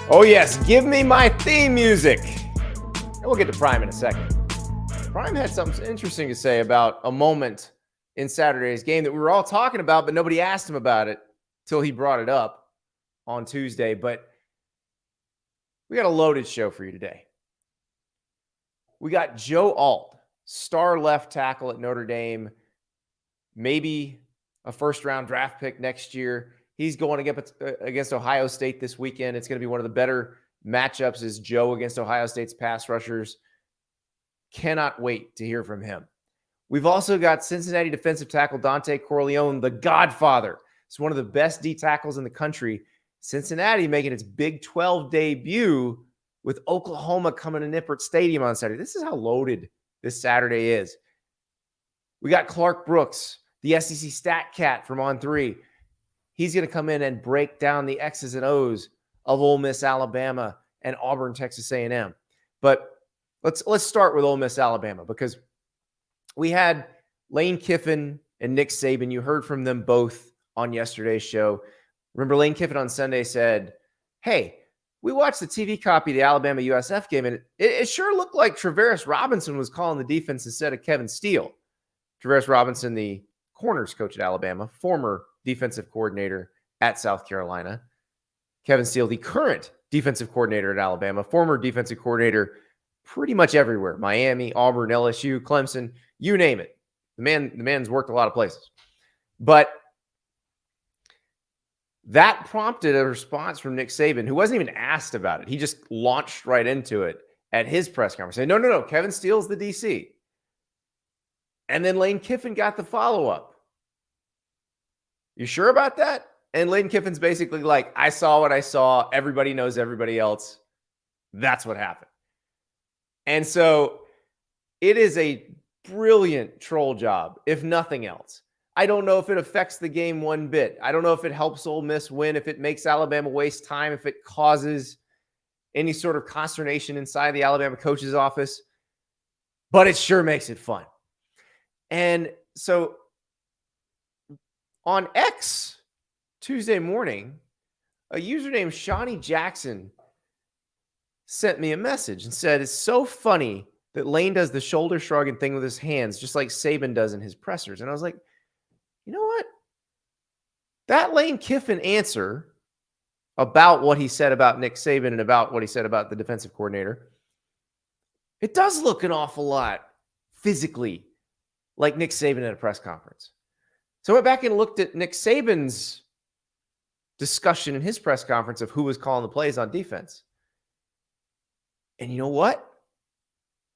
Oh yes, give me my theme music. And we'll get to Prime in a second. Prime had something interesting to say about a moment in Saturday's game that we were all talking about, but nobody asked him about it till he brought it up on Tuesday. But we got a loaded show for you today. We got Joe Alt, star left tackle at Notre Dame, maybe a first-round draft pick next year. He's going against Ohio State this weekend. It's going to be one of the better matchups is Joe against Ohio State's pass rushers. Cannot wait to hear from him. We've also got Cincinnati defensive tackle Dontay Corleone, the Godfather. It's one of the best D tackles in the country. Cincinnati making its Big 12 debut with Oklahoma coming to Nippert Stadium on Saturday. This is how loaded this Saturday is. We got Clark Brooks, the SEC stat cat from On3. He's going to come in and break down the X's and O's of Ole Miss-Alabama and Auburn-Texas A&M. But let's start with Ole Miss-Alabama because we had Lane Kiffin and Nick Saban. You heard from them both on yesterday's show. Remember, Lane Kiffin on Sunday said, hey, we watched the TV copy of the Alabama-USF game, and it sure looked like Travaris Robinson was calling the defense instead of Kevin Steele. Travaris Robinson, the corners coach at Alabama, former defensive coordinator at South Carolina. Kevin Steele, the current defensive coordinator at Alabama, former defensive coordinator pretty much everywhere. Miami, Auburn, LSU, Clemson, you name it. The man's worked a lot of places. But that prompted a response from Nick Saban, who wasn't even asked about it. He just launched right into it at his press conference, saying, no, Kevin Steele's the DC. And then Lane Kiffin got the follow-up. You sure about that? And Lane Kiffin's basically like, I saw what I saw. Everybody knows everybody else. That's what happened. And so it is a brilliant troll job, if nothing else. I don't know if it affects the game one bit. I don't know if it helps Ole Miss win, if it makes Alabama waste time, if it causes any sort of consternation inside the Alabama coach's office. But it sure makes it fun. And so on X Tuesday morning, a user named Shawnee Jackson sent me a message and said, it's so funny that Lane does the shoulder shrugging thing with his hands, just like Saban does in his pressers. And I was like, you know what? That Lane Kiffin answer about what he said about Nick Saban and about what he said about the defensive coordinator, it does look an awful lot physically like Nick Saban at a press conference. So I went back and looked at Nick Saban's discussion in his press conference of who was calling the plays on defense. And you know what?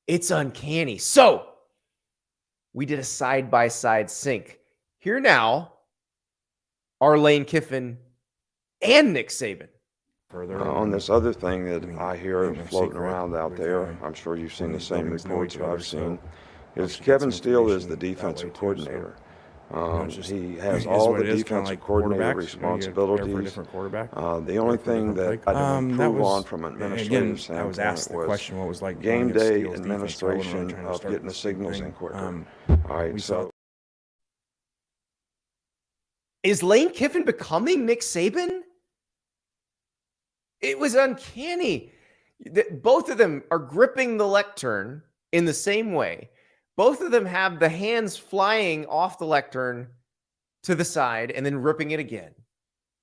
It's uncanny. So we did a side-by-side sync. Here now are Lane Kiffin and Nick Saban. On this other thing that I hear floating around out there, I'm sure you've seen the same reports that I've seen, is Kevin Steele is the defensive coordinator. He has all the defensive coordinator responsibilities. The only thing that I didn't improve on from an administrative standpoint was game day administration of getting the signals in quicker. All right, so. Is Lane Kiffin becoming Nick Saban? It was uncanny. Both of them are gripping the lectern in the same way. Both of them have the hands flying off the lectern to the side and then ripping it again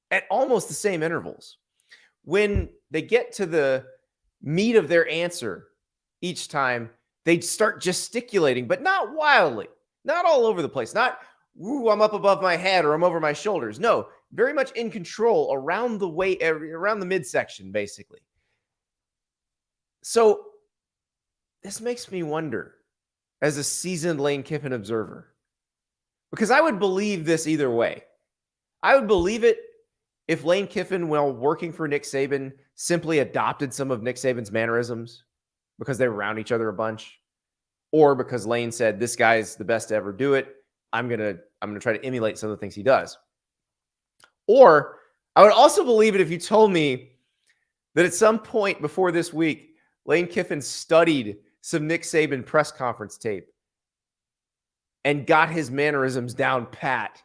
at almost the same intervals. When they get to the meat of their answer each time, they start gesticulating, but not wildly, not all over the place, not, ooh, I'm up above my head or I'm over my shoulders. No, very much in control around the way, around the midsection, basically. So this makes me wonder, as a seasoned Lane Kiffin observer, because I would believe this either way. I would believe it if Lane Kiffin, while working for Nick Saban, simply adopted some of Nick Saban's mannerisms because they were around each other a bunch, or because Lane said, this guy's the best to ever do it. I'm gonna try to emulate some of the things he does. Or I would also believe it if you told me that at some point before this week, Lane Kiffin studied some Nick Saban press conference tape and got his mannerisms down pat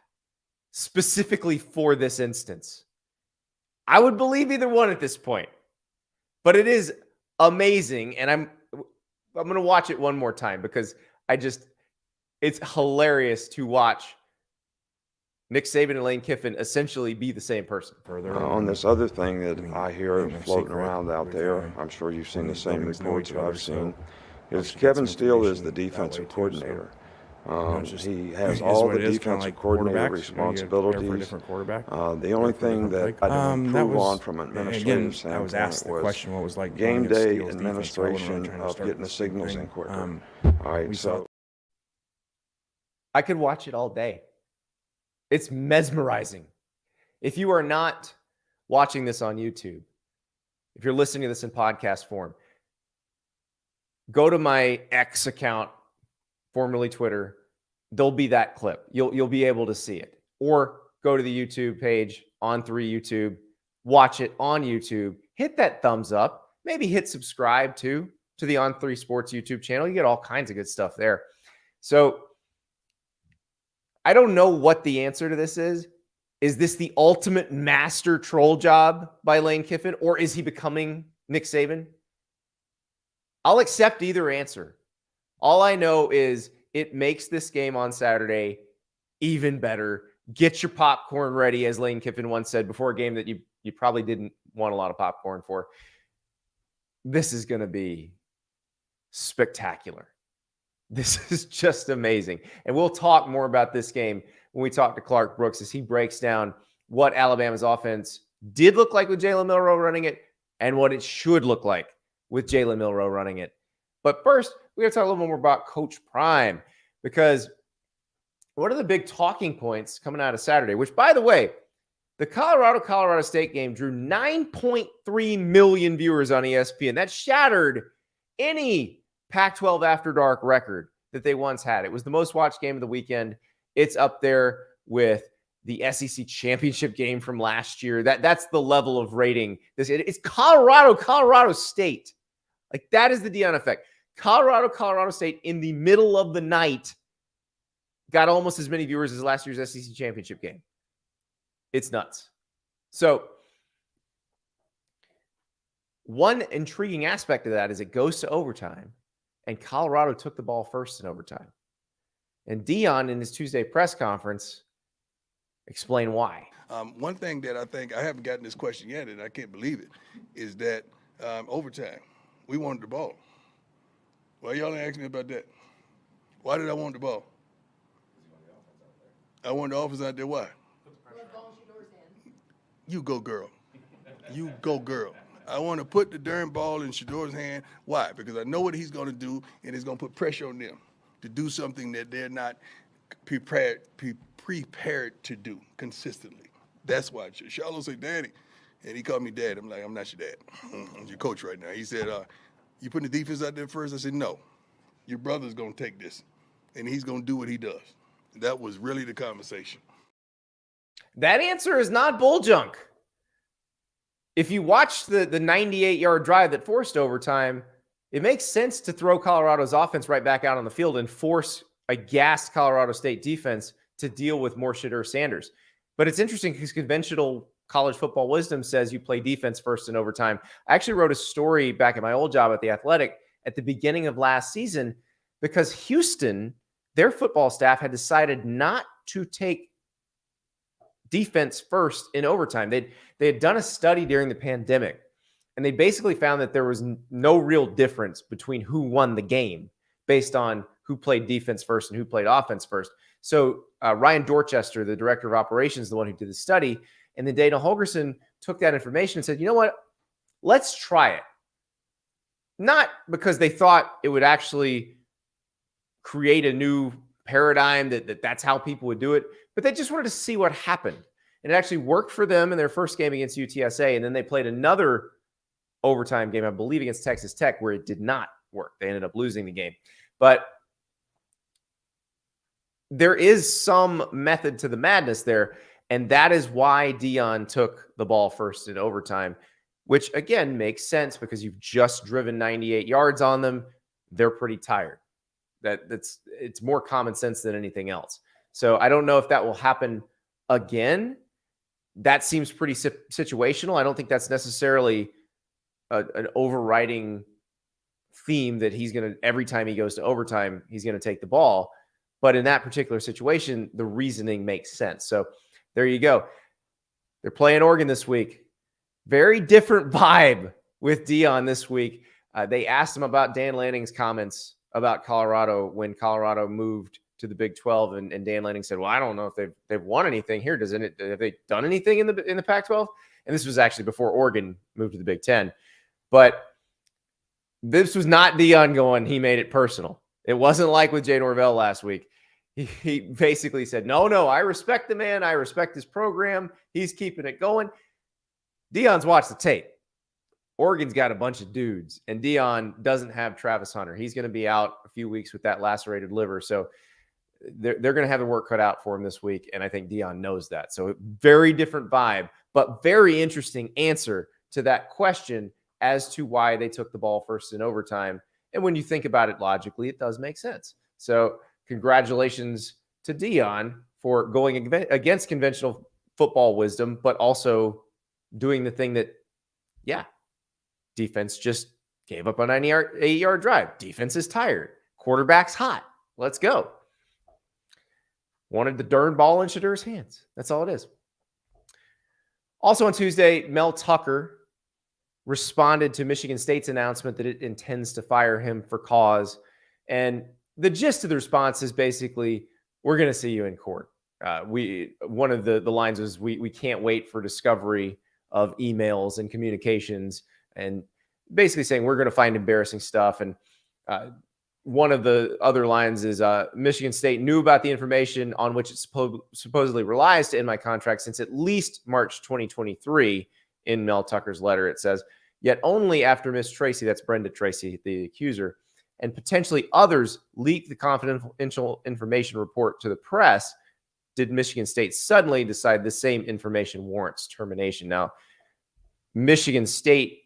specifically for this instance. I would believe either one at this point. But it is amazing, and I'm going to watch it one more time because it's hilarious to watch Nick Saban and Lane Kiffin essentially be the same person. On this other thing that I hear floating around out there, I'm sure you've seen the same reports that I've seen, is Kevin Steele is the defensive coordinator. He has all the defensive coordinator responsibilities. The only thing that I didn't improve on from an administrative standpoint was game day administration of getting the signals in quicker. All right, so I could watch it all day. It's mesmerizing. If you are not watching this on YouTube, if you're listening to this in podcast form, go to my X account, formerly Twitter. There'll be that clip. You'll be able to see it. Or go to the YouTube page, On3 YouTube, watch it on YouTube. Hit that thumbs up. Maybe hit subscribe too to the On3 Sports YouTube channel. You get all kinds of good stuff there. So I don't know what the answer to this is. Is this the ultimate master troll job by Lane Kiffin, or is he becoming Nick Saban? I'll accept either answer. All I know is it makes this game on Saturday even better. Get your popcorn ready, as Lane Kiffin once said before a game that you probably didn't want a lot of popcorn for. This is going to be spectacular. This is just amazing. And we'll talk more about this game when we talk to Clark Brooks as he breaks down what Alabama's offense did look like with Jalen Milroe running it and what it should look like with Jalen Milroe running it. But first, we have to talk a little more about Coach Prime, because what are the big talking points coming out of Saturday? Which, by the way, the Colorado State game drew 9.3 million viewers on ESPN. That shattered any Pac-12 After Dark record that they once had. It was the most watched game of the weekend. It's up there with the SEC championship game from last year. That's the level of rating. It's Colorado State. Like, that is the Deion effect. Colorado State in the middle of the night got almost as many viewers as last year's SEC championship game. It's nuts. So one intriguing aspect of that is it goes to overtime, and Colorado took the ball first in overtime. And Deion, in his Tuesday press conference, explained why. One thing that I think, I haven't gotten this question yet, and I can't believe it, is that overtime, we wanted the ball. Why y'all ain't asking me about that? Why did I want the ball? I wanted the offense out there. Why? You go, girl. You go, girl. I want to put the darn ball in Shador's hand. Why? Because I know what he's going to do, and it's going to put pressure on them to do something that they're not prepared to do consistently. That's why. Charlotte say, Daddy, and he called me Dad. I'm like, I'm not your dad. I'm your coach right now. He said, you putting the defense out there first? I said, no. Your brother's going to take this, and he's going to do what he does. That was really the conversation. That answer is not bull junk. If you watch the 98-yard drive that forced overtime, it makes sense to throw Colorado's offense right back out on the field and force a gassed Colorado State defense to deal with more Deion Sanders. But it's interesting because conventional college football wisdom says you play defense first in overtime. I actually wrote a story back at my old job at The Athletic at the beginning of last season because Houston, their football staff had decided not to take defense first in overtime. They had done a study during the pandemic, and they basically found that there was no real difference between who won the game based on who played defense first and who played offense first. So Ryan Dorchester, the director of operations, the one who did the study, and then Dana Holgerson took that information and said, you know what, let's try it. Not because they thought it would actually create a new paradigm that's how people would do it, but they just wanted to see what happened. And it actually worked for them in their first game against UTSA. And then they played another overtime game, I believe, against Texas Tech, where it did not work. They ended up losing the game. But there is some method to the madness there. And that is why Deion took the ball first in overtime, which, again, makes sense because you've just driven 98 yards on them. They're pretty tired. It's more common sense than anything else. So I don't know if that will happen again. That seems pretty situational. I don't think that's necessarily an overriding theme that he's going to, every time he goes to overtime, he's going to take the ball. But in that particular situation, the reasoning makes sense. So there you go. They're playing Oregon this week. Very different vibe with Deion this week. They asked him about Dan Lanning's comments about Colorado when Colorado moved to the Big 12, and Dan Lanning said, "Well, I don't know if they've won anything here. Have they done anything in the Pac-12?" And this was actually before Oregon moved to the Big 10. But this was not Deion going, he made it personal. It wasn't like with Jay Norvell last week. He basically said, no, I respect the man. I respect his program. He's keeping it going. Deion's watched the tape. Oregon's got a bunch of dudes, and Deion doesn't have Travis Hunter. He's going to be out a few weeks with that lacerated liver. So they're going to have the work cut out for him this week, and I think Deion knows that. So very different vibe, but very interesting answer to that question as to why they took the ball first in overtime. And when you think about it logically, it does make sense. So congratulations to Deion for going against conventional football wisdom, but also doing the thing that, defense just gave up a 98-yard drive. Defense is tired. Quarterback's hot. Let's go. Wanted the darn ball in Shedur's hands. That's all it is. Also on Tuesday, Mel Tucker responded to Michigan State's announcement that it intends to fire him for cause. And the gist of the response is basically, we're going to see you in court. One of the lines was, we can't wait for discovery of emails and communications, and basically saying we're going to find embarrassing stuff. And one of the other lines is Michigan State knew about the information on which it supposedly relies to end my contract since at least March 2023. In Mel Tucker's letter, it says, yet only after Miss Tracy, that's Brenda Tracy, the accuser, and potentially others leaked the confidential information report to the press, did Michigan State suddenly decide the same information warrants termination. Now, Michigan State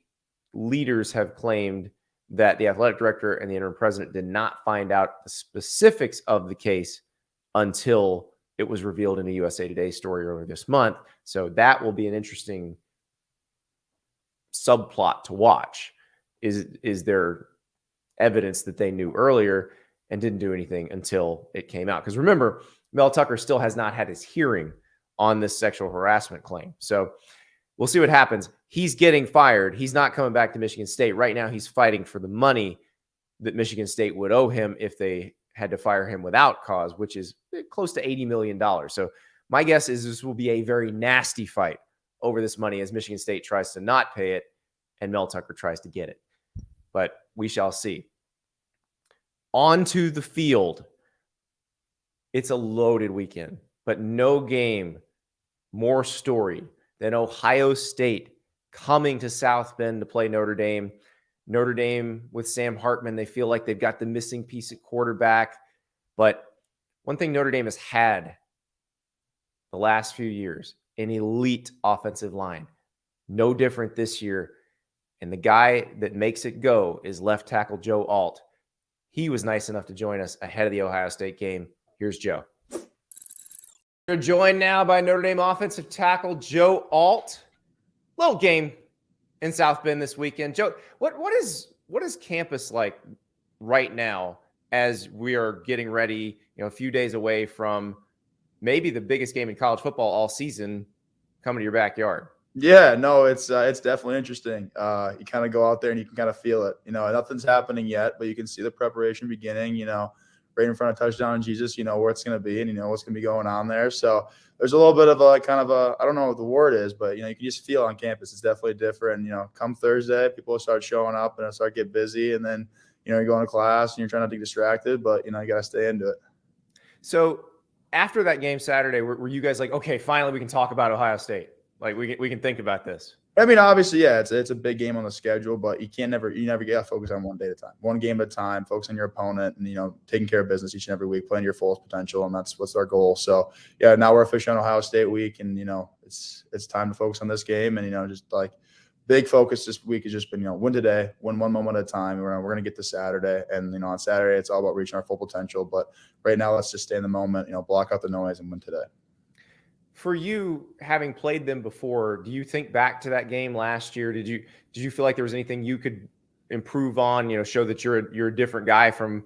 leaders have claimed that the athletic director and the interim president did not find out the specifics of the case until it was revealed in a USA Today story earlier this month. So that will be an interesting subplot to watch. Is there evidence that they knew earlier and didn't do anything until it came out? Because remember, Mel Tucker still has not had his hearing on this sexual harassment claim. So we'll see what happens. He's getting fired. He's not coming back to Michigan State. Right now, he's fighting for the money that Michigan State would owe him if they had to fire him without cause, which is close to $80 million. So my guess is this will be a very nasty fight over this money as Michigan State tries to not pay it and Mel Tucker tries to get it. But we shall see. On to the field. It's a loaded weekend, but no game more story than Ohio State coming to South Bend to play Notre Dame. Notre Dame with Sam Hartman, they feel like they've got the missing piece at quarterback. But one thing Notre Dame has had the last few years, an elite offensive line. No different this year. And the guy that makes it go is left tackle Joe Alt. He was nice enough to join us ahead of the Ohio State game. Here's Joe. We're joined now by Notre Dame offensive tackle Joe Alt. Little game in South Bend this weekend. Joe, what is campus like right now as we are getting ready, a few days away from maybe the biggest game in college football all season coming to your backyard? Yeah, no, it's definitely interesting. You kind of go out there and you can kind of feel it. Nothing's happening yet, but you can see the preparation beginning, right in front of touchdown Jesus, where it's going to be and what's going to be going on there. So there's a little bit of a kind of I don't know what the word is, but, you can just feel on campus. It's definitely different. Come Thursday, people will start showing up and it'll start getting busy. And then, you're going to class and you're trying not to get distracted, but, you got to stay into it. So after that game Saturday, were you guys like, okay, finally we can talk about Ohio State? Like we can think about this. I mean, obviously, yeah, it's a big game on the schedule, but you never get to focus on one day at a time, one game at a time, focus on your opponent and, taking care of business each and every week, playing to your fullest potential. And that's what's our goal. So yeah, now we're officially on Ohio State week and, it's time to focus on this game. And, just like big focus this week has just been, win today, win one moment at a time. We're going to get to Saturday. And, on Saturday, it's all about reaching our full potential. But right now, let's just stay in the moment, block out the noise and win today. For you, having played them before, do you think back to that game last year? Did you feel like there was anything you could improve on? Show that you're a different guy from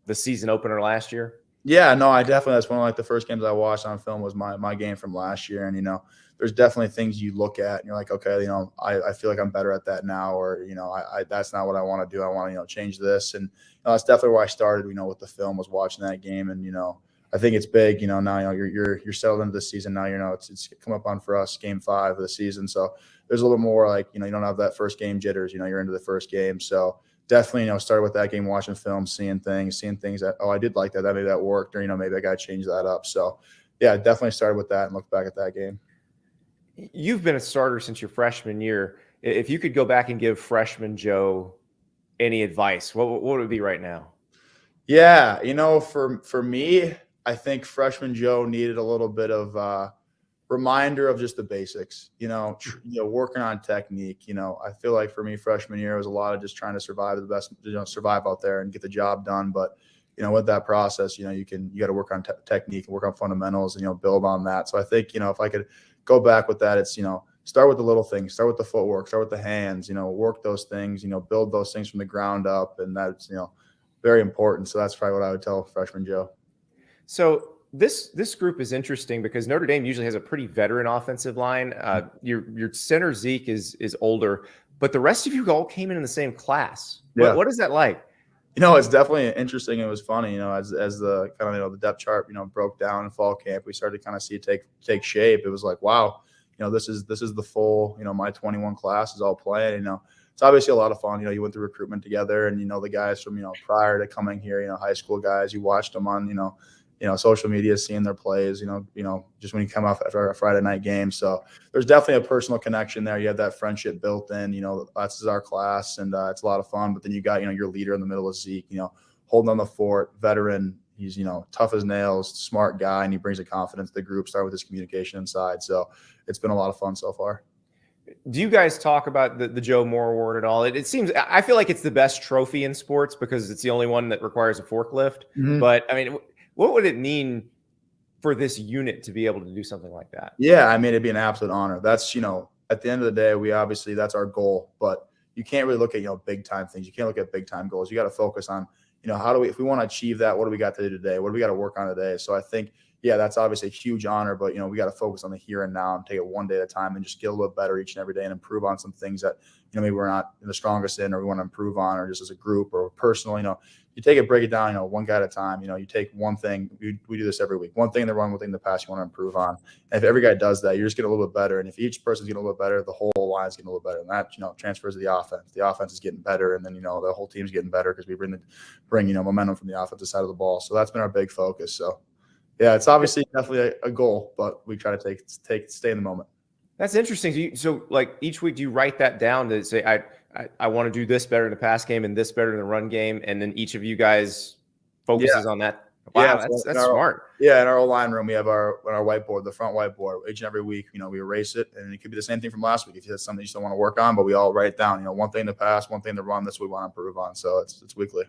the season opener last year. Yeah, no, I definitely, that's one of like the first games I watched on film was my game from last year. And, there's definitely things you look at and you're like, okay, I feel like I'm better at that now, or, I that's not what I want to do. I want to, change this. And that's definitely where I started, with the film, was watching that game. And, I think it's big, now, you're settled into the season now, it's come up on for us game 5 of the season. So there's a little more like, you don't have that first game jitters, you're into the first game. So definitely, started with that game, watching film, seeing things that, I did like that. Maybe that worked, or, maybe I got to change that up. So yeah, definitely started with that and looked back at that game. You've been a starter since your freshman year. If you could go back and give freshman Joe any advice, what would it be right now? Yeah. For me, I think freshman Joe needed a little bit of reminder of just the basics, working on technique. I feel like for me, freshman year was a lot of just trying to survive the best, survive out there and get the job done. But, with that process, you got to work on technique and work on fundamentals and, build on that. So I think, if I could go back with that, it's, start with the little things, start with the footwork, start with the hands, work those things, build those things from the ground up. And that's, very important. So that's probably what I would tell freshman Joe. So this group is interesting because Notre Dame usually has a pretty veteran offensive line. Your center Zeke is older, but the rest of you all came in the same class. Yeah. What is that like? It's definitely interesting. It was funny, as the kind of the depth chart broke down in fall camp, we started to kind of see it take shape. It was like, wow, this is the full my 21 class is all playing. It's obviously a lot of fun. You went through recruitment together, and the guys from prior to coming here, high school guys, you watched them on social media, seeing their plays, just when you come off after a Friday night game. So there's definitely a personal connection there. You have that friendship built in, that's our class, and it's a lot of fun. But then you got, your leader in the middle of Zeke, holding on the fort, veteran. He's, tough as nails, smart guy, and he brings a confidence to the group, start with his communication inside. So it's been a lot of fun so far. Do you guys talk about the Joe Moore Award at all? It seems, I feel like it's the best trophy in sports because it's the only one that requires a forklift. Mm-hmm. But I mean, what would it mean for this unit to be able to do something like that? Yeah, I mean, it'd be an absolute honor. That's, at the end of the day, we obviously, that's our goal, but you can't really look at, big time things. You can't look at big time goals. You got to focus on, how do we, if we want to achieve that, what do we got to do today? What do we got to work on today? So I think, yeah, that's obviously a huge honor, but, we got to focus on the here and now and take it one day at a time and just get a little bit better each and every day and improve on some things that, maybe we're not the strongest in, or we want to improve on, or just as a group or personal, you take it, break it down, one guy at a time. You take one thing. We do this every week. One thing in the run, one thing in the past you want to improve on. And if every guy does that, you're just getting a little bit better. And if each person's getting a little bit better, the whole line's getting a little better. And that, transfers to the offense. The offense is getting better. And then, the whole team's getting better because we bring momentum from the offensive side of the ball. So that's been our big focus. So, yeah, it's obviously definitely a goal, but we try to stay in the moment. That's interesting. So like each week, do you write that down to say, I want to do this better in the pass game and this better in the run game, and then each of you guys focuses on that? Wow, yeah, that's smart. Yeah, in our line room, we have our whiteboard, the front whiteboard. Each and every week, we erase it, and it could be the same thing from last week if you had something you still want to work on, but we all write it down. One thing in the pass, one thing in the run, that's what we want to improve on. So it's weekly.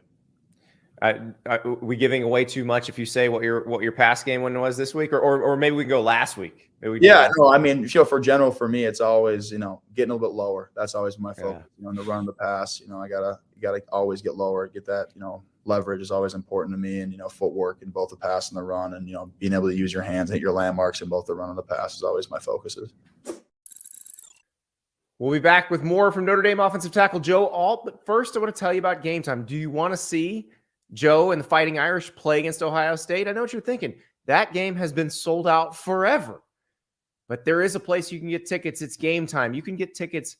We giving away too much if you say what your pass game win was this week, or maybe we can go last week. I mean, for me, it's always getting a little bit lower. That's always my focus. In the run, the pass, you gotta always get lower. Get that leverage is always important to me, and footwork in both the pass and the run, and being able to use your hands, hit your landmarks in both the run and the pass is always my focuses. We'll be back with more from Notre Dame offensive tackle Joe Alt, but first I want to tell you about Game Time. Do you want to see Joe and the Fighting Irish play against Ohio State? I know what you're thinking. That game has been sold out forever. But there is a place you can get tickets. It's Game Time. You can get tickets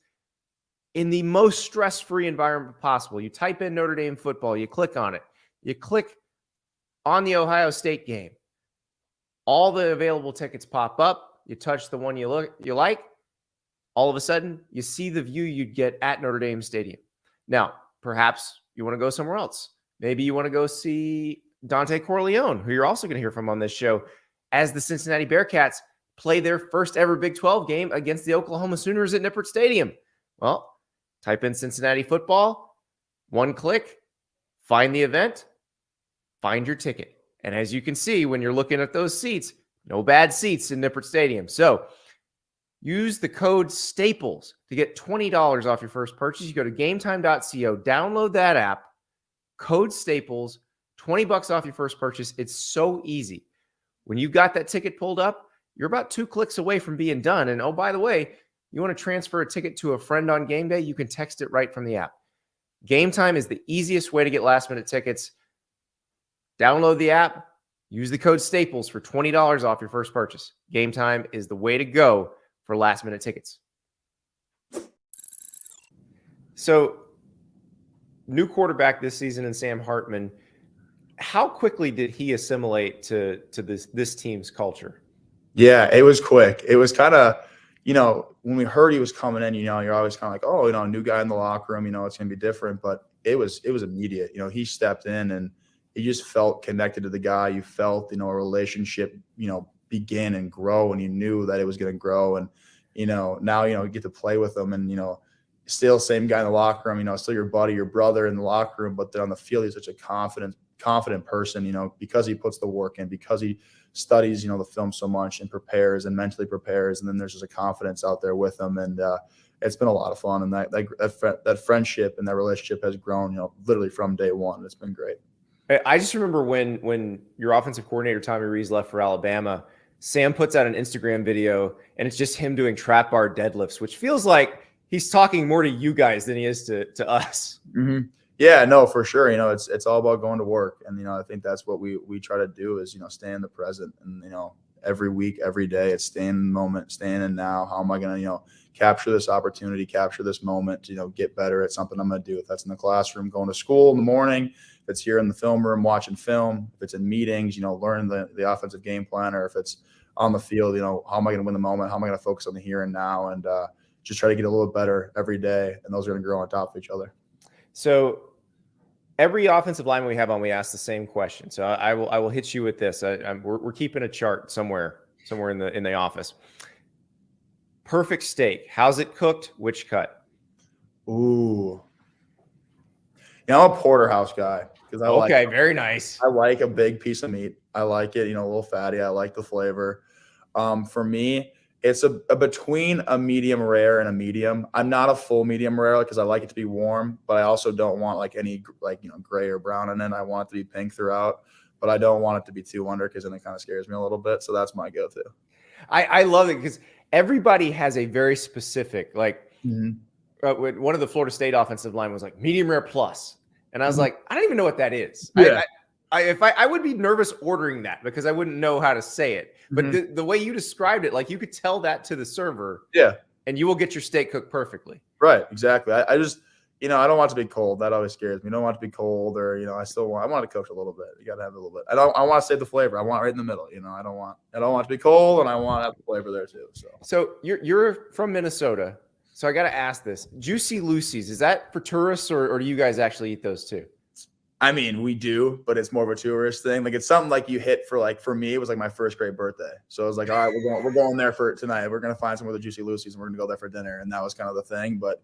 in the most stress-free environment possible. You type in Notre Dame football. You click on it. You click on the Ohio State game. All the available tickets pop up. You touch the one you like. All of a sudden, you see the view you'd get at Notre Dame Stadium. Now, perhaps you want to go somewhere else. Maybe you want to go see Dontay Corleone, who you're also going to hear from on this show, as the Cincinnati Bearcats play their first ever Big 12 game against the Oklahoma Sooners at Nippert Stadium. Well, type in Cincinnati football, one click, find the event, find your ticket. And as you can see, when you're looking at those seats, No bad seats in Nippert Stadium. So use the code STAPLES to get $20 off your first purchase. You go to gametime.co, download that app, code STAPLES, $20 off your first purchase. It's so easy. When you got that ticket pulled up, you're about 2 clicks away from being done. And oh, by the way, you want to transfer a ticket to a friend on game day, you can text it right from the app. Game Time is the easiest way to get last-minute tickets. Download the app, use the code STAPLES for $20 off your first purchase. Game Time is the way to go for last-minute tickets. So, new quarterback this season in Sam Hartman. How quickly did he assimilate to this team's culture? Yeah, it was quick. It was kind of, when we heard he was coming in, you're always kind of like, oh, new guy in the locker room, it's going to be different. But it was immediate. He stepped in and he just felt connected to the guy. You felt, a relationship, begin and grow, and you knew that it was going to grow. And, now, you get to play with him and, still same guy in the locker room, still your buddy, your brother in the locker room, but then on the field, he's such a confident person, because he puts the work in, because he studies, the film so much and prepares and mentally prepares. And then there's just a confidence out there with him. And it's been a lot of fun. And that friendship and that relationship has grown, literally from day one. It's been great. I just remember when your offensive coordinator, Tommy Rees, left for Alabama, Sam puts out an Instagram video and it's just him doing trap bar deadlifts, which feels like he's talking more to you guys than he is to us. Mm-hmm. Yeah, no, for sure. It's all about going to work. And, I think that's what we try to do is, stay in the present. And, every week, every day, it's staying in the moment, staying in now. How am I going to, capture this opportunity, capture this moment, get better at something I'm going to do. If that's in the classroom, going to school in the morning, if it's here in the film room, watching film, if it's in meetings, learning the offensive game plan, or if it's on the field, how am I going to win the moment? How am I going to focus on the here and now? And just try to get a little better every day. And those are going to grow on top of each other. So every offensive lineman we have on, we ask the same question. So I will hit you with this. We're keeping a chart somewhere in the office. Perfect steak. How's it cooked? Which cut? Ooh. I'm a porterhouse guy because very nice. I like a big piece of meat. I like it, a little fatty. I like the flavor. For me, it's a between a medium rare and a medium. I'm not a full medium rare because I like it to be warm, but I also don't want any gray or brown in it. I want it to be pink throughout, but I don't want it to be too under because then it kind of scares me a little bit. So that's my go-to. I love it because everybody has a very specific one of the Florida State offensive line was like medium rare plus, and I was like, I don't even know what that is. Yeah. I would be nervous ordering that because I wouldn't know how to say it. But the way you described it, you could tell that to the server. Yeah. And you will get your steak cooked perfectly. Right. Exactly. I just, I don't want it to be cold. That always scares me. I don't want it to be cold or, I want it cooked a little bit. You got to have it a little bit. I want to save the flavor. I want it right in the middle. I don't want it to be cold and I want to have the flavor there too. So you're from Minnesota. So I got to ask this. Juicy Lucy's, is that for tourists or do you guys actually eat those too? I mean, we do, but it's more of a tourist thing. It's something you hit for me, it was my first grade birthday. So I was like, all right, we're going there for tonight. We're going to find somewhere with the Juicy Lucy's and we're going to go there for dinner. And that was kind of the thing. But,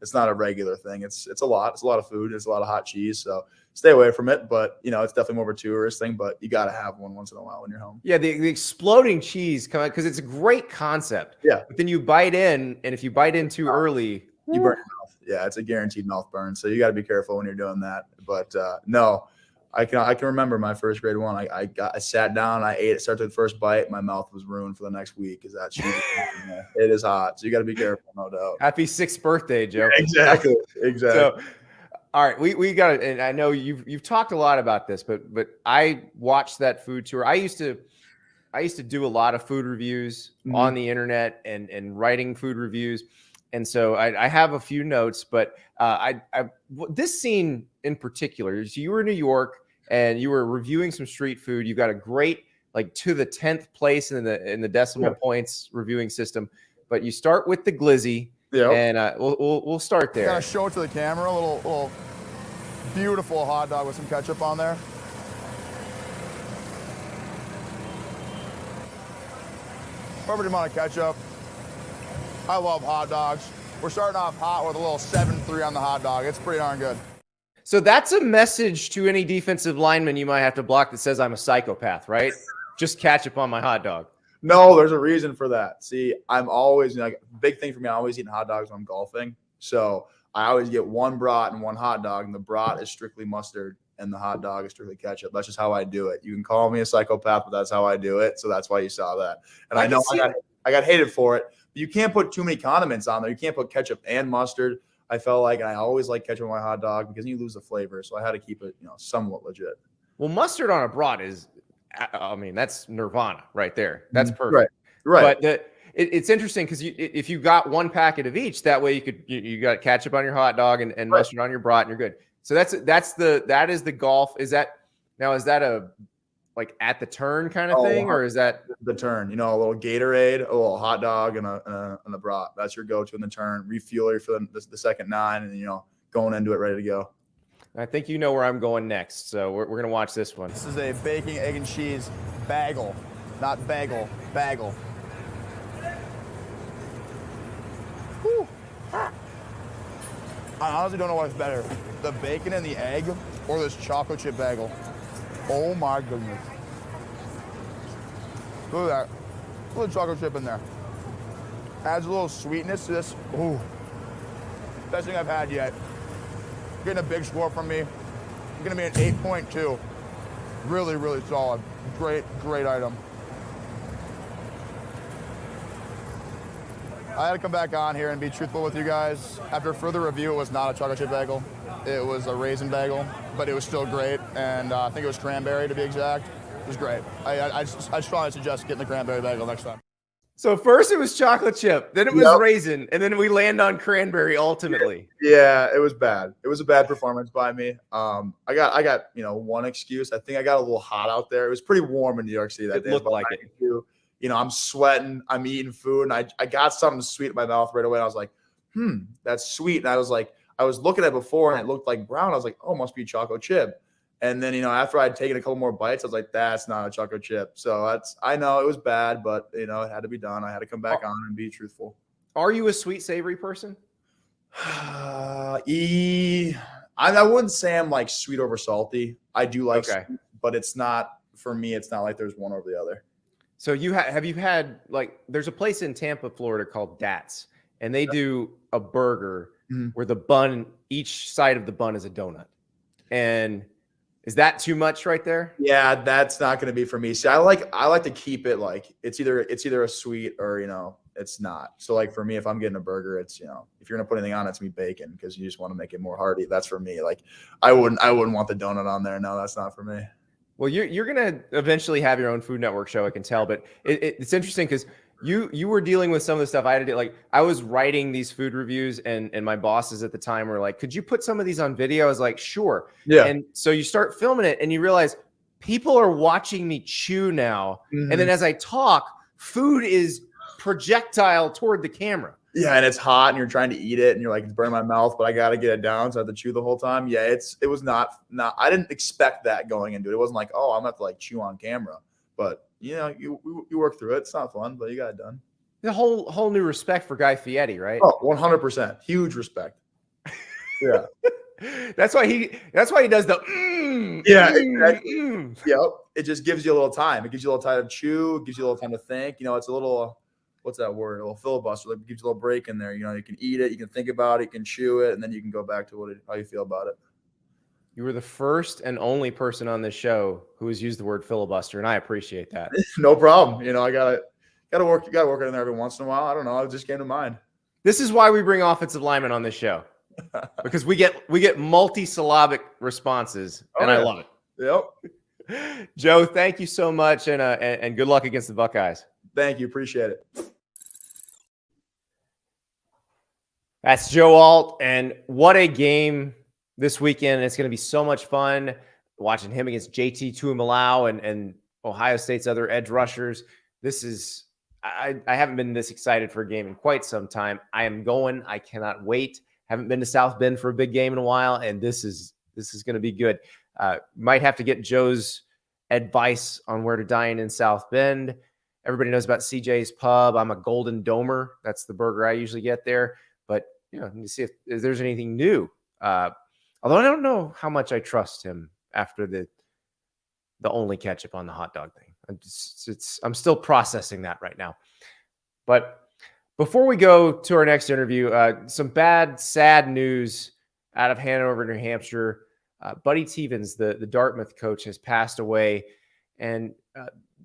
it's not a regular thing. It's a lot. It's a lot of food. It's a lot of hot cheese. So stay away from it. But, it's definitely more of a tourist thing. But you got to have one once in a while when you're home. Yeah, the exploding cheese because it's a great concept. Yeah. But then you bite in, and if you bite in too early, you burn your mouth. Yeah, it's a guaranteed mouth burn. So you got to be careful when you're doing that. But no. I can remember my first grade one. I sat down, I ate it, started the first bite. My mouth was ruined for the next week because that cheese it is hot. So you got to be careful, no doubt. Happy 6th birthday, Joe. Exactly. So, all right, we got it. And I know you've talked a lot about this, but I watched that food tour. I used to do a lot of food reviews on the internet and writing food reviews. And so I have a few notes, but this scene in particular, so you were in New York and you were reviewing some street food. You got a great to the 10th place in the decimal points reviewing system, but you start with the glizzy. Yeah, and we'll start there. Kind of show it to the camera, a little beautiful hot dog with some ketchup on there. Perfect amount of ketchup. I love hot dogs. We're starting off hot with a little 7-3 on the hot dog. It's pretty darn good. So that's a message to any defensive lineman you might have to block that says I'm a psychopath, right? just ketchup on my hot dog. No, there's a reason for that. See, I'm always like big thing for me. I'm always eating hot dogs when I'm golfing. So I always get one brat and one hot dog, and the brat is strictly mustard and the hot dog is strictly ketchup. That's just how I do it. You can call me a psychopath, but that's how I do it. So that's why you saw that. And I know I got hated for it. But you can't put too many condiments on there. You can't put ketchup and mustard. I felt like, and I always like ketchup on my hot dog because you lose the flavor. So I had to keep it, somewhat legit. Well, mustard on a brat is, I mean, that's nirvana right there. That's perfect. Right. But it's interesting because if you got one packet of each, that way you got ketchup on your hot dog and mustard on your brat, and you're good. So that is the golf. Is that a like at the turn kind of thing, or is that the turn? A little Gatorade, a little hot dog, and a brat. That's your go-to in the turn. Refueler for the second 9, and going into it ready to go. I think you know where I'm going next, so we're gonna watch this one. This is a bacon, egg, and cheese bagel, not bagel, bagel. Whew. I honestly don't know what's better, the bacon and the egg or this chocolate chip bagel. Oh my goodness. Look at that. Look at the chocolate chip in there. Adds a little sweetness to this. Ooh. Best thing I've had yet. Getting a big score from me. Gonna be an 8.2. Really, really solid. Great item. I had to come back on here and be truthful with you guys. After further review, it was not a chocolate chip bagel. It was a raisin bagel, but it was still great. And I think it was cranberry to be exact. It was great. I strongly suggest getting the cranberry bagel next time. So first it was chocolate chip, then it was raisin, and then we land on cranberry ultimately. Yeah, it was bad. It was a bad performance by me. I got one excuse. I think I got a little hot out there. It was pretty warm in New York City that day. It looked like it. I'm sweating, I'm eating food, and I got something sweet in my mouth right away. I was like, that's sweet. And I was looking at it before and it looked like brown. I was like, oh, must be chocolate chip. And then, after I'd taken a couple more bites, I was like, that's not a chocolate chip. So I know it was bad, but it had to be done. I had to come back on and be truthful. Are you a sweet, savory person? I wouldn't say I'm like sweet over salty. I do like sweet, but it's not, for me, it's not like there's one over the other. So have you had, like, there's a place in Tampa, Florida called Dat's, and they do a burger where the bun, each side of the bun is a donut. And is that too much right there? Yeah, that's not going to be for me. See, I like to keep it like it's either a sweet or it's not. So like for me, if I'm getting a burger, it's if you're gonna put anything on it, it's me bacon because you just want to make it more hearty. That's for me. Like I wouldn't want the donut on there. No, that's not for me. Well, you're gonna eventually have your own Food Network show, I can tell. But it's interesting because you were dealing with some of the stuff I had to do. Like I was writing these food reviews, and my bosses at the time were like, "Could you put some of these on video?" I was like, "Sure." Yeah. And so you start filming it, and you realize people are watching me chew now. And then as I talk, food is projectile toward the camera. Yeah, and it's hot, and you're trying to eat it, and you're like, it's burning my mouth, but I got to get it down, so I have to chew the whole time. Yeah, it was not. I didn't expect that going into it. It wasn't like, oh, I'm gonna have to like chew on camera. But you work through it. It's not fun, but you got it done. The whole new respect for Guy Fieri, right? Oh, 100%, huge respect. Yeah, that's why he does the. Exactly. Yep. It just gives you a little time. It gives you a little time to chew. It gives you a little time to think. It's a little. What's that word? A little filibuster. It gives you a little break in there. You can eat it, you can think about it, you can chew it, and then you can go back to how you feel about it. You were the first and only person on this show who has used the word filibuster, and I appreciate that. No problem. I gotta work it in there every once in a while. I don't know. It just came to mind. This is why we bring offensive linemen on this show. Because we get multi-syllabic responses, and I love it. Yep. Joe, thank you so much, and good luck against the Buckeyes. Thank you. Appreciate it. That's Joe Alt, and what a game this weekend. It's going to be so much fun watching him against JT Tuimoloau and Ohio State's other edge rushers. I haven't been this excited for a game in quite some time. I am going. I cannot wait. Haven't been to South Bend for a big game in a while, and this is going to be good. Might have to get Joe's advice on where to dine in South Bend. Everybody knows about CJ's Pub. I'm a Golden Domer. That's the burger I usually get there. But let me see if there's anything new. Although I don't know how much I trust him after the only ketchup on the hot dog thing. I'm still processing that right now. But before we go to our next interview, some bad, sad news out of Hanover, New Hampshire. Buddy Tevens, the Dartmouth coach, has passed away. And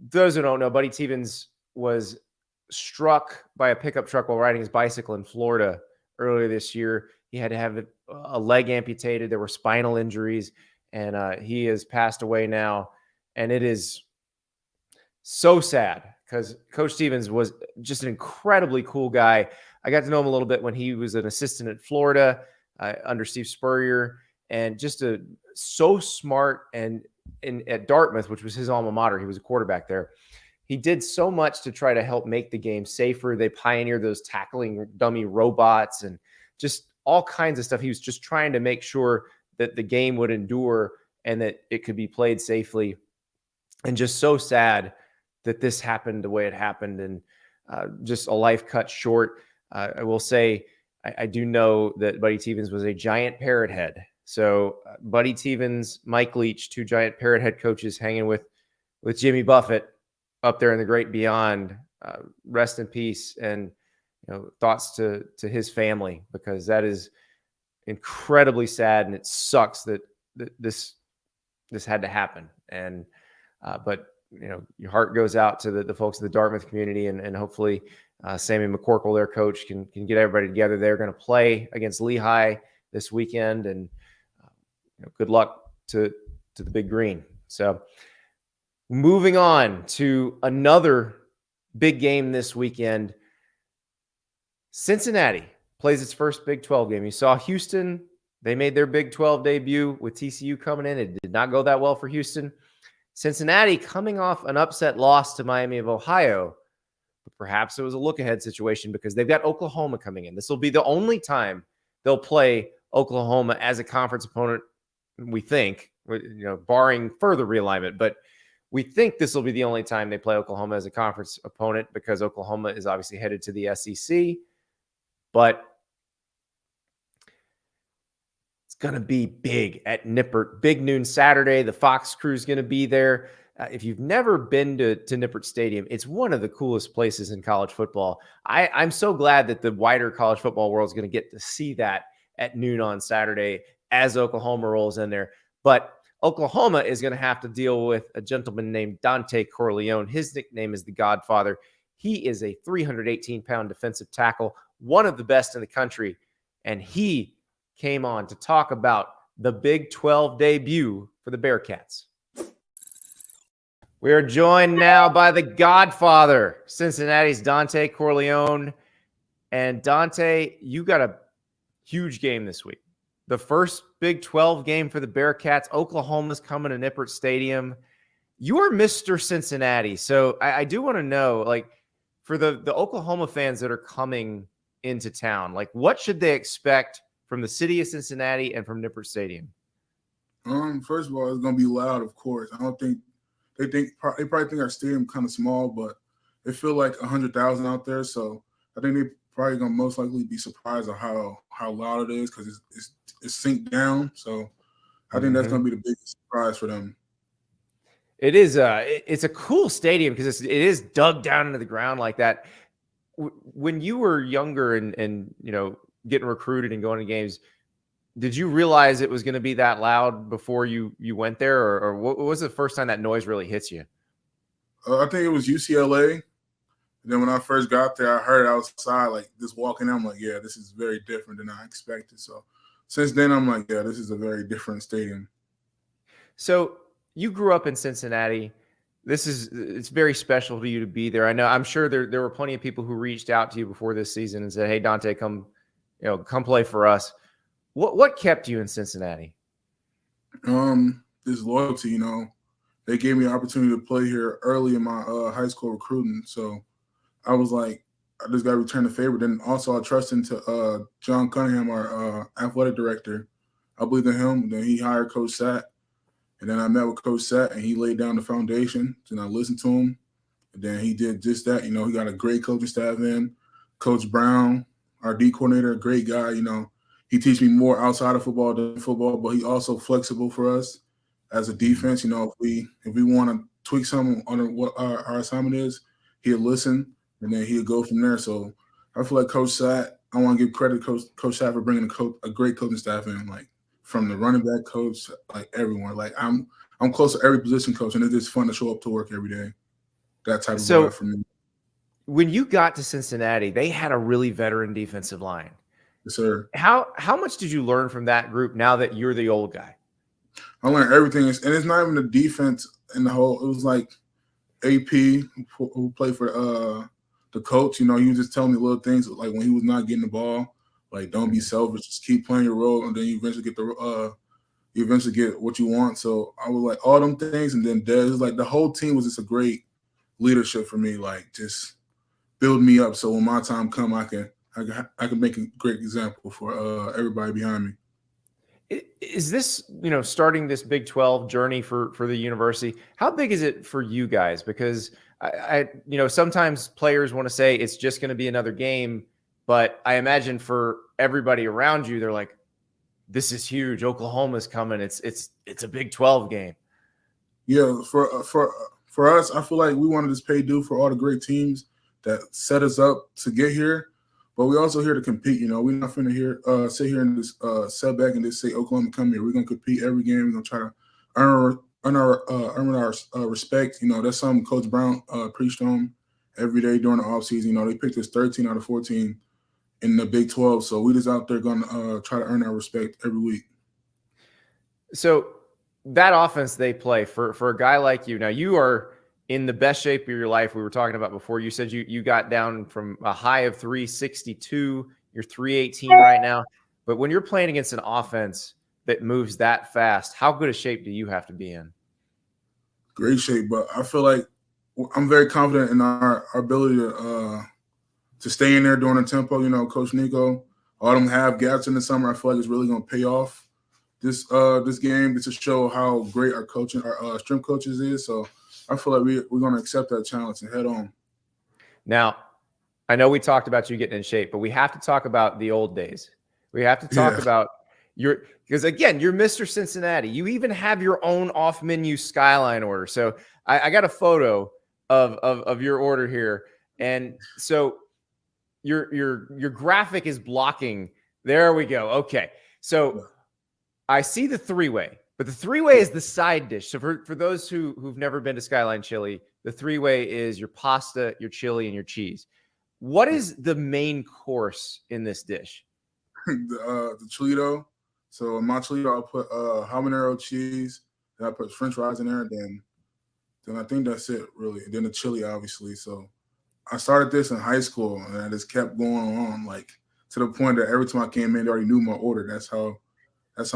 those who don't know, Buddy Tevens was struck by a pickup truck while riding his bicycle in Florida earlier this year. He had to have a leg amputated. There were spinal injuries, and he has passed away now. And it is so sad because Coach Tevens was just an incredibly cool guy. I got to know him a little bit when he was an assistant at Florida under Steve Spurrier, and just so smart. And at Dartmouth, which was his alma mater, he was a quarterback there. He did so much to try to help make the game safer. They pioneered those tackling dummy robots and just all kinds of stuff. He was just trying to make sure that the game would endure and that it could be played safely. And just so sad that this happened the way it happened, and just a life cut short. I will say, I do know that Buddy Tevens was a giant parrot head. So Buddy Tevens, Mike Leach, two giant parrot head coaches hanging with Jimmy Buffett up there in the great beyond. Rest in peace, and thoughts to his family, because that is incredibly sad, and it sucks that this had to happen. And but your heart goes out to the folks in the Dartmouth community, and hopefully Sammy McCorkle, their coach, can get everybody together. They're going to play against Lehigh this weekend, and good luck to the Big Green. So moving on to another big game this weekend. Cincinnati plays its first Big 12 game. You saw Houston. They made their Big 12 debut with TCU coming in. It did not go that well for Houston. Cincinnati coming off an upset loss to Miami of Ohio. But perhaps it was a look-ahead situation because they've got Oklahoma coming in. This will be the only time they'll play Oklahoma as a conference opponent, we think, barring further realignment. But we think this will be the only time they play Oklahoma as a conference opponent, because Oklahoma is obviously headed to the SEC. But it's going to be big at Nippert. Big noon Saturday. The Fox crew is going to be there. If you've never been to Nippert Stadium, it's one of the coolest places in college football. I'm so glad that the wider college football world is going to get to see that at noon on Saturday as Oklahoma rolls in there. But Oklahoma is going to have to deal with a gentleman named Dontay Corleone. His nickname is the Godfather. He is a 318-pound defensive tackle, one of the best in the country. And he came on to talk about the Big 12 debut for the Bearcats. We are joined now by the Godfather, Cincinnati's Dontay Corleone. And Dontay, you got a huge game this week. The first Big 12 game for the Bearcats. Oklahoma's coming to Nippert Stadium. You are Mr. Cincinnati. So I do want to know, for the Oklahoma fans that are coming into town, what should they expect from the city of Cincinnati and from Nippert Stadium? First of all, it's going to be loud, of course. I don't think they probably think our stadium kind of small, but it feel like 100,000 out there. So I think they probably going to most likely be surprised at how loud it is, because it's synced down. So I think that's going to be the biggest surprise for them. It is. It's a cool stadium because it is dug down into the ground like that. When you were younger and getting recruited and going to games, did you realize it was going to be that loud before you went there, or what was the first time that noise really hits you? I think it was UCLA. And then when I first got there, I heard it outside, just walking in. I'm like, yeah, this is very different than I expected. So since then, I'm like, yeah, this is a very different stadium. So you grew up in Cincinnati. It's very special to you to be there. I'm sure there were plenty of people who reached out to you before this season and said, hey, Dontay, come play for us. What kept you in Cincinnati? This loyalty, they gave me an opportunity to play here early in my high school recruiting. So I was like, I just got to return the favor. Then also I trust into John Cunningham, our athletic director. I believed in him. Then he hired Coach Satt. And then I met with Coach Satt, and he laid down the foundation. Then I listened to him. And then he did just that. He got a great coaching staff in. Coach Brown, our D coordinator, a great guy. He teach me more outside of football than football, but he also flexible for us as a defense. If we want to tweak something on what our assignment is, he'll listen, and then he'll go from there. So I feel like Coach Satt, I want to give credit to Coach Satt for bringing a great coaching staff in, like from the running back coach, like everyone. Like I'm close to every position coach, and it's just fun to show up to work every day. That type of vibe for me. When you got to Cincinnati, they had a really veteran defensive line. Yes, sir. How much did you learn from that group now that you're the old guy? I learned everything, and it's not even the defense in the whole. It was like AP who played for the coach. You know, he was just telling me little things like when he was not getting the ball, like don't be selfish, just keep playing your role, and then you eventually get what you want. So I was like all them things, and then Des, like the whole team was just a great leadership for me, like just build me up so when my time come, I can make a great example for everybody behind me. Is this, starting this Big 12 journey for the university, how big is it for you guys? Because I sometimes players want to say it's just going to be another game, but I imagine for everybody around you, they're like, this is huge. Oklahoma's coming. It's a Big 12 game. Yeah, for us, I feel like we wanted to pay due for all the great teams that set us up to get here. But we're also here to compete. We're not finna sit here and just setback and just say Oklahoma come here. We're gonna compete every game. We're gonna try to earn our respect. That's something Coach Brown preached on every day during the offseason. They picked us 13 out of 14 in the Big 12, so we just out there gonna try to earn our respect every week. So that offense they play for a guy like you. Now you are in the best shape of your life. We were talking about before. You said you got down from a high of 362. You're 318 right now. But when you're playing against an offense that moves that fast, how good a shape do you have to be in? Great shape, but I feel like I'm very confident in our ability to stay in there during the tempo. Coach Nico, all them have gaps in the summer. I feel like it's really going to pay off this game to show how great our coaching, our strength coaches is. So I feel like we're going to accept that challenge and head on. Now, I know we talked about you getting in shape, but we have to talk about the old days. We have to talk about because again, you're Mr. Cincinnati. You even have your own off-menu Skyline order. So I got a photo of your order here, and so your graphic is blocking. There we go. Okay, so I see the three-way. But the three-way is the side dish. So for those who've never been to Skyline Chili, the three-way is your pasta, your chili, and your cheese. What is the main course in this dish? The Chilito. So in my Chilito, I'll put habanero cheese, and I put French fries in there, then I think that's it, really. And then the chili, obviously. So I started this in high school, and I just kept going on, like to the point that every time I came in, they already knew my order. That's how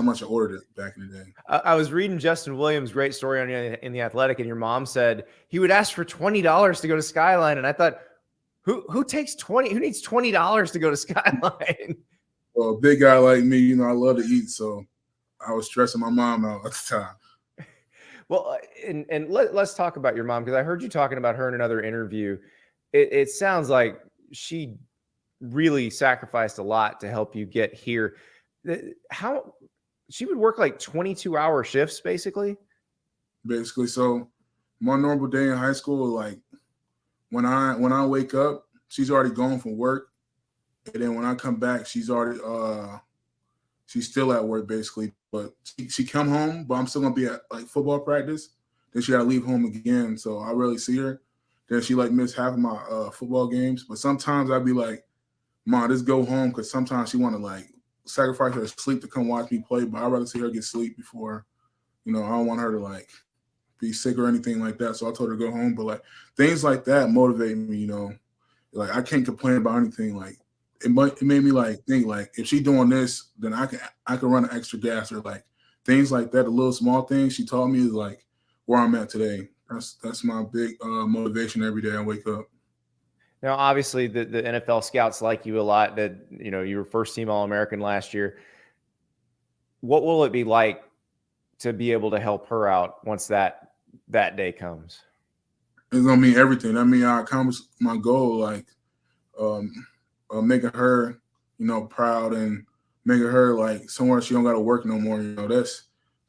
much I ordered it back in the day. I was reading Justin Williams' great story in The Athletic, and your mom said he would ask for $20 to go to Skyline. And I thought, who takes 20? Who needs $20 to go to Skyline? Well, a big guy like me, I love to eat, so I was stressing my mom out at the time. Well, and let's talk about your mom, because I heard you talking about her in another interview. It sounds like she really sacrificed a lot to help you get here. How she would work like 22-hour shifts, basically. So my normal day in high school, like when I wake up, she's already gone from work, and then when I come back, she's still at work basically. But she come home, but I'm still gonna be at like football practice. Then she gotta leave home again, so I rarely see her. Then she like miss half of my football games. But sometimes I'd be like, "Mom, just go home," because sometimes she want to like sacrifice her sleep to come watch me play, but I'd rather see her get sleep before, I don't want her to like be sick or anything like that. So I told her to go home. But like things like that motivate me, like I can't complain about anything. Like it made me like think like if she's doing this, then I can run an extra gas, or like things like that. The little small things she taught me is like where I'm at today. That's my big motivation every day I wake up. Now, obviously, the NFL scouts like you a lot. That you were first team All-American last year. What will it be like to be able to help her out once that day comes? It's gonna mean everything. I mean, I accomplished my goal, like making her, proud, and making her like somewhere she don't got to work no more.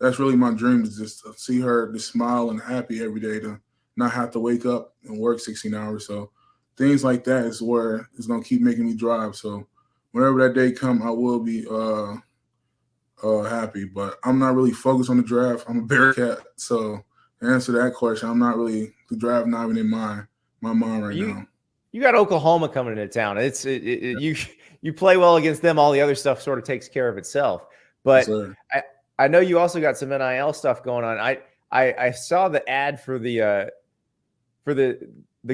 That's really my dream, is just to see her just smile and happy every day, to not have to wake up and work 16 hours. So things like that is where it's gonna keep making me drive. So whenever that day come, I will be happy. But I'm not really focused on the draft. I'm a Bearcat, so to answer that question, I'm not really the draft not even in my mind right now. You got Oklahoma coming into town. You play well against them. All the other stuff sort of takes care of itself. But Yes, I know you also got some NIL stuff going on. I saw the ad for the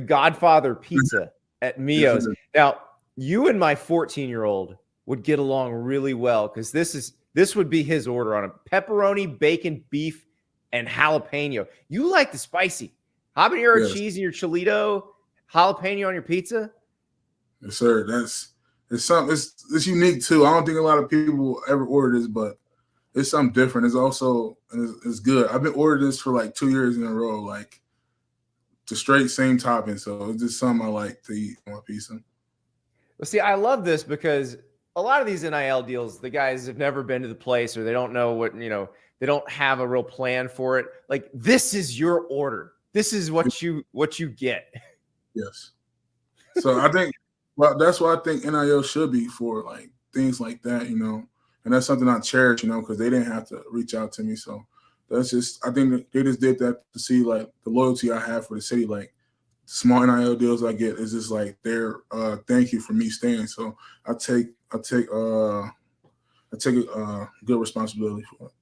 Godfather pizza at Mio's. Now, you and my 14-year-old would get along really well because this would be his order on a pepperoni, bacon, beef, and jalapeno. You like the spicy. Habanero cheese in your Cholito, jalapeno on your pizza? Yes, sir. It's unique too. I don't think a lot of people ever order this, but it's something different. It's good. I've been ordering this for like 2 years in a row, like the straight same topping. So it's just something I like to eat on my pizza. Well, see, I love this because a lot of these NIL deals, the guys have never been to the place or they don't know what, they don't have a real plan for it. Like, this is your order. This is what you get. Yes. So I think, that's what I think NIL should be for, like things like that, and that's something I cherish, because they didn't have to reach out to me. So that's just, I think that they just did that to see like the loyalty I have for the city. Like small NIL deals I get is just like their thank you for me staying. So I take a good responsibility for it.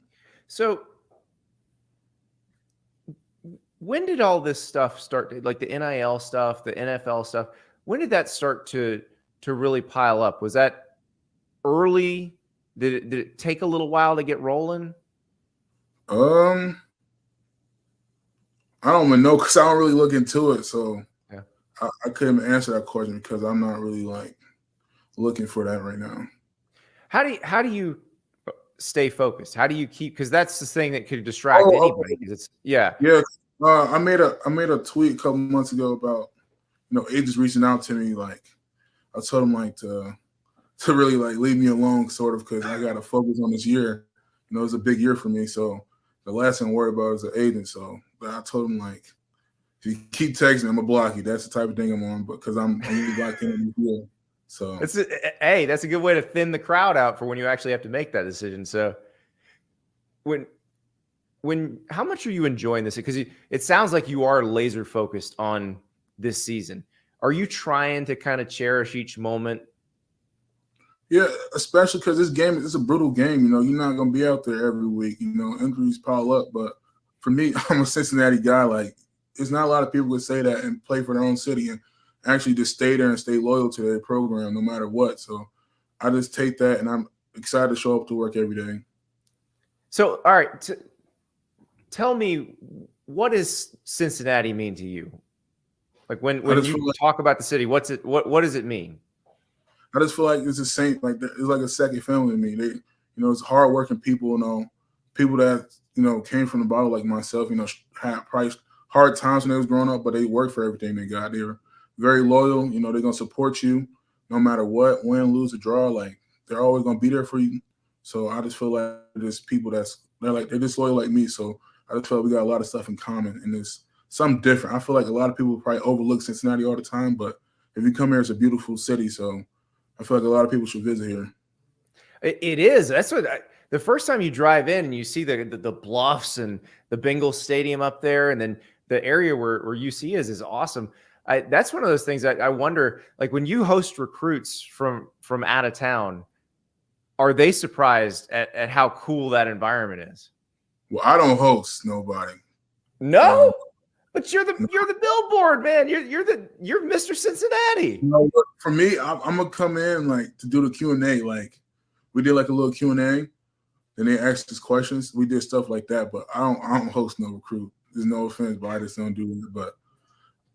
So when did all this stuff start? Like the NIL stuff, the NFL stuff, when did that start to really pile up? Was that early? Did it take a little while to get rolling? I don't even know because I don't really look into it. So yeah. I couldn't answer that question because I'm not really like looking for that right now. How do you stay focused? How do you keep, because that's the thing that could distract anybody. Yeah. I made a tweet a couple months ago about agents reaching out to me. Like I told them like to really like leave me alone, sort of, because I got to focus on this year. It's a big year for me. So the last thing I'm worried about is the agent. So but I told him like, if you keep texting, I'm gonna block you. That's the type of thing I'm on, because I'm really locked in the year. So that's a good way to thin the crowd out for when you actually have to make that decision. So how much are you enjoying this? Because it sounds like you are laser focused on this season. Are you trying to kind of cherish each moment? Yeah, especially because this game is a brutal game. You're not going to be out there every week. Injuries pile up. But for me, I'm a Cincinnati guy. Like, it's not a lot of people would say that and play for their own city and actually just stay there and stay loyal to their program no matter what. So I just take that, and I'm excited to show up to work every day. So, all right, tell me, what does Cincinnati mean to you? Like when you talk about the city, what does it mean? I just feel like it's the same. Like it's like a second family to me. They, it's hardworking people. People that came from the bottom like myself. Had probably hard times when they was growing up, but they worked for everything they got. They were very loyal. They're gonna support you no matter what, win, lose, or draw. Like they're always gonna be there for you. So I just feel like there's people they're just loyal like me. So I just feel like we got a lot of stuff in common, and it's something different. I feel like a lot of people probably overlook Cincinnati all the time, but if you come here, it's a beautiful city. So I feel like a lot of people should visit here. It is. That's what the first time you drive in and you see the bluffs and the Bengals Stadium up there, and then the area where UC is awesome. That's one of those things that I wonder, like when you host recruits from out of town, are they surprised at how cool that environment is? Well, I don't host nobody. No, but you're the billboard, man. You're Mr. Cincinnati. For me, I'm gonna come in like to do the Q&A. Like we did like a little Q&A, and they asked us questions. We did stuff like that, but I don't host no recruit. There's no offense, but I just don't do it.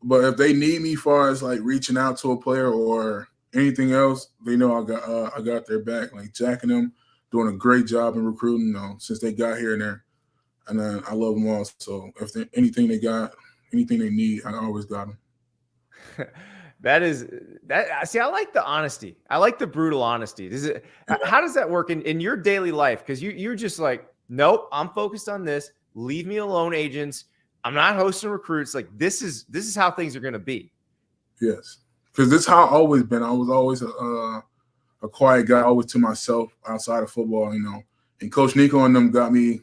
But if they need me, far as like reaching out to a player or anything else, they know I got their back. Like Jack and them doing a great job in recruiting, since they got here and then I love them all. So if anything they need, I always got them. See, I like the honesty. I like the brutal honesty. How does that work in your daily life? Because you're just like, nope, I'm focused on this. Leave me alone, agents. I'm not hosting recruits. Like this is how things are going to be. Yes, because this is how I've always been. I was always a quiet guy, always to myself outside of football, you know. And Coach Nico and them got me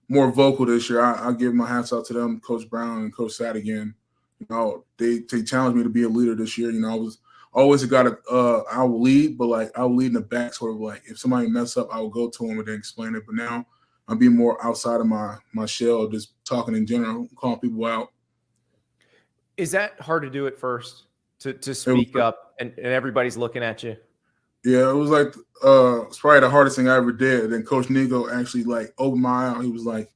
more vocal this year. I give my hats out to them, Coach Brown and Coach Sadigan. You know, they challenged me to be a leader this year. You know, I was always a guy that I will lead, but like I will lead in the back, sort of like if somebody mess up, I will go to them and then explain it. But now I'm being more outside of my shell, just talking in general, calling people out. Is that hard to do at first to speak up and everybody's looking at you? Yeah, it was like it's probably the hardest thing I ever did. And then Coach Nigo actually like opened my eye. He was like,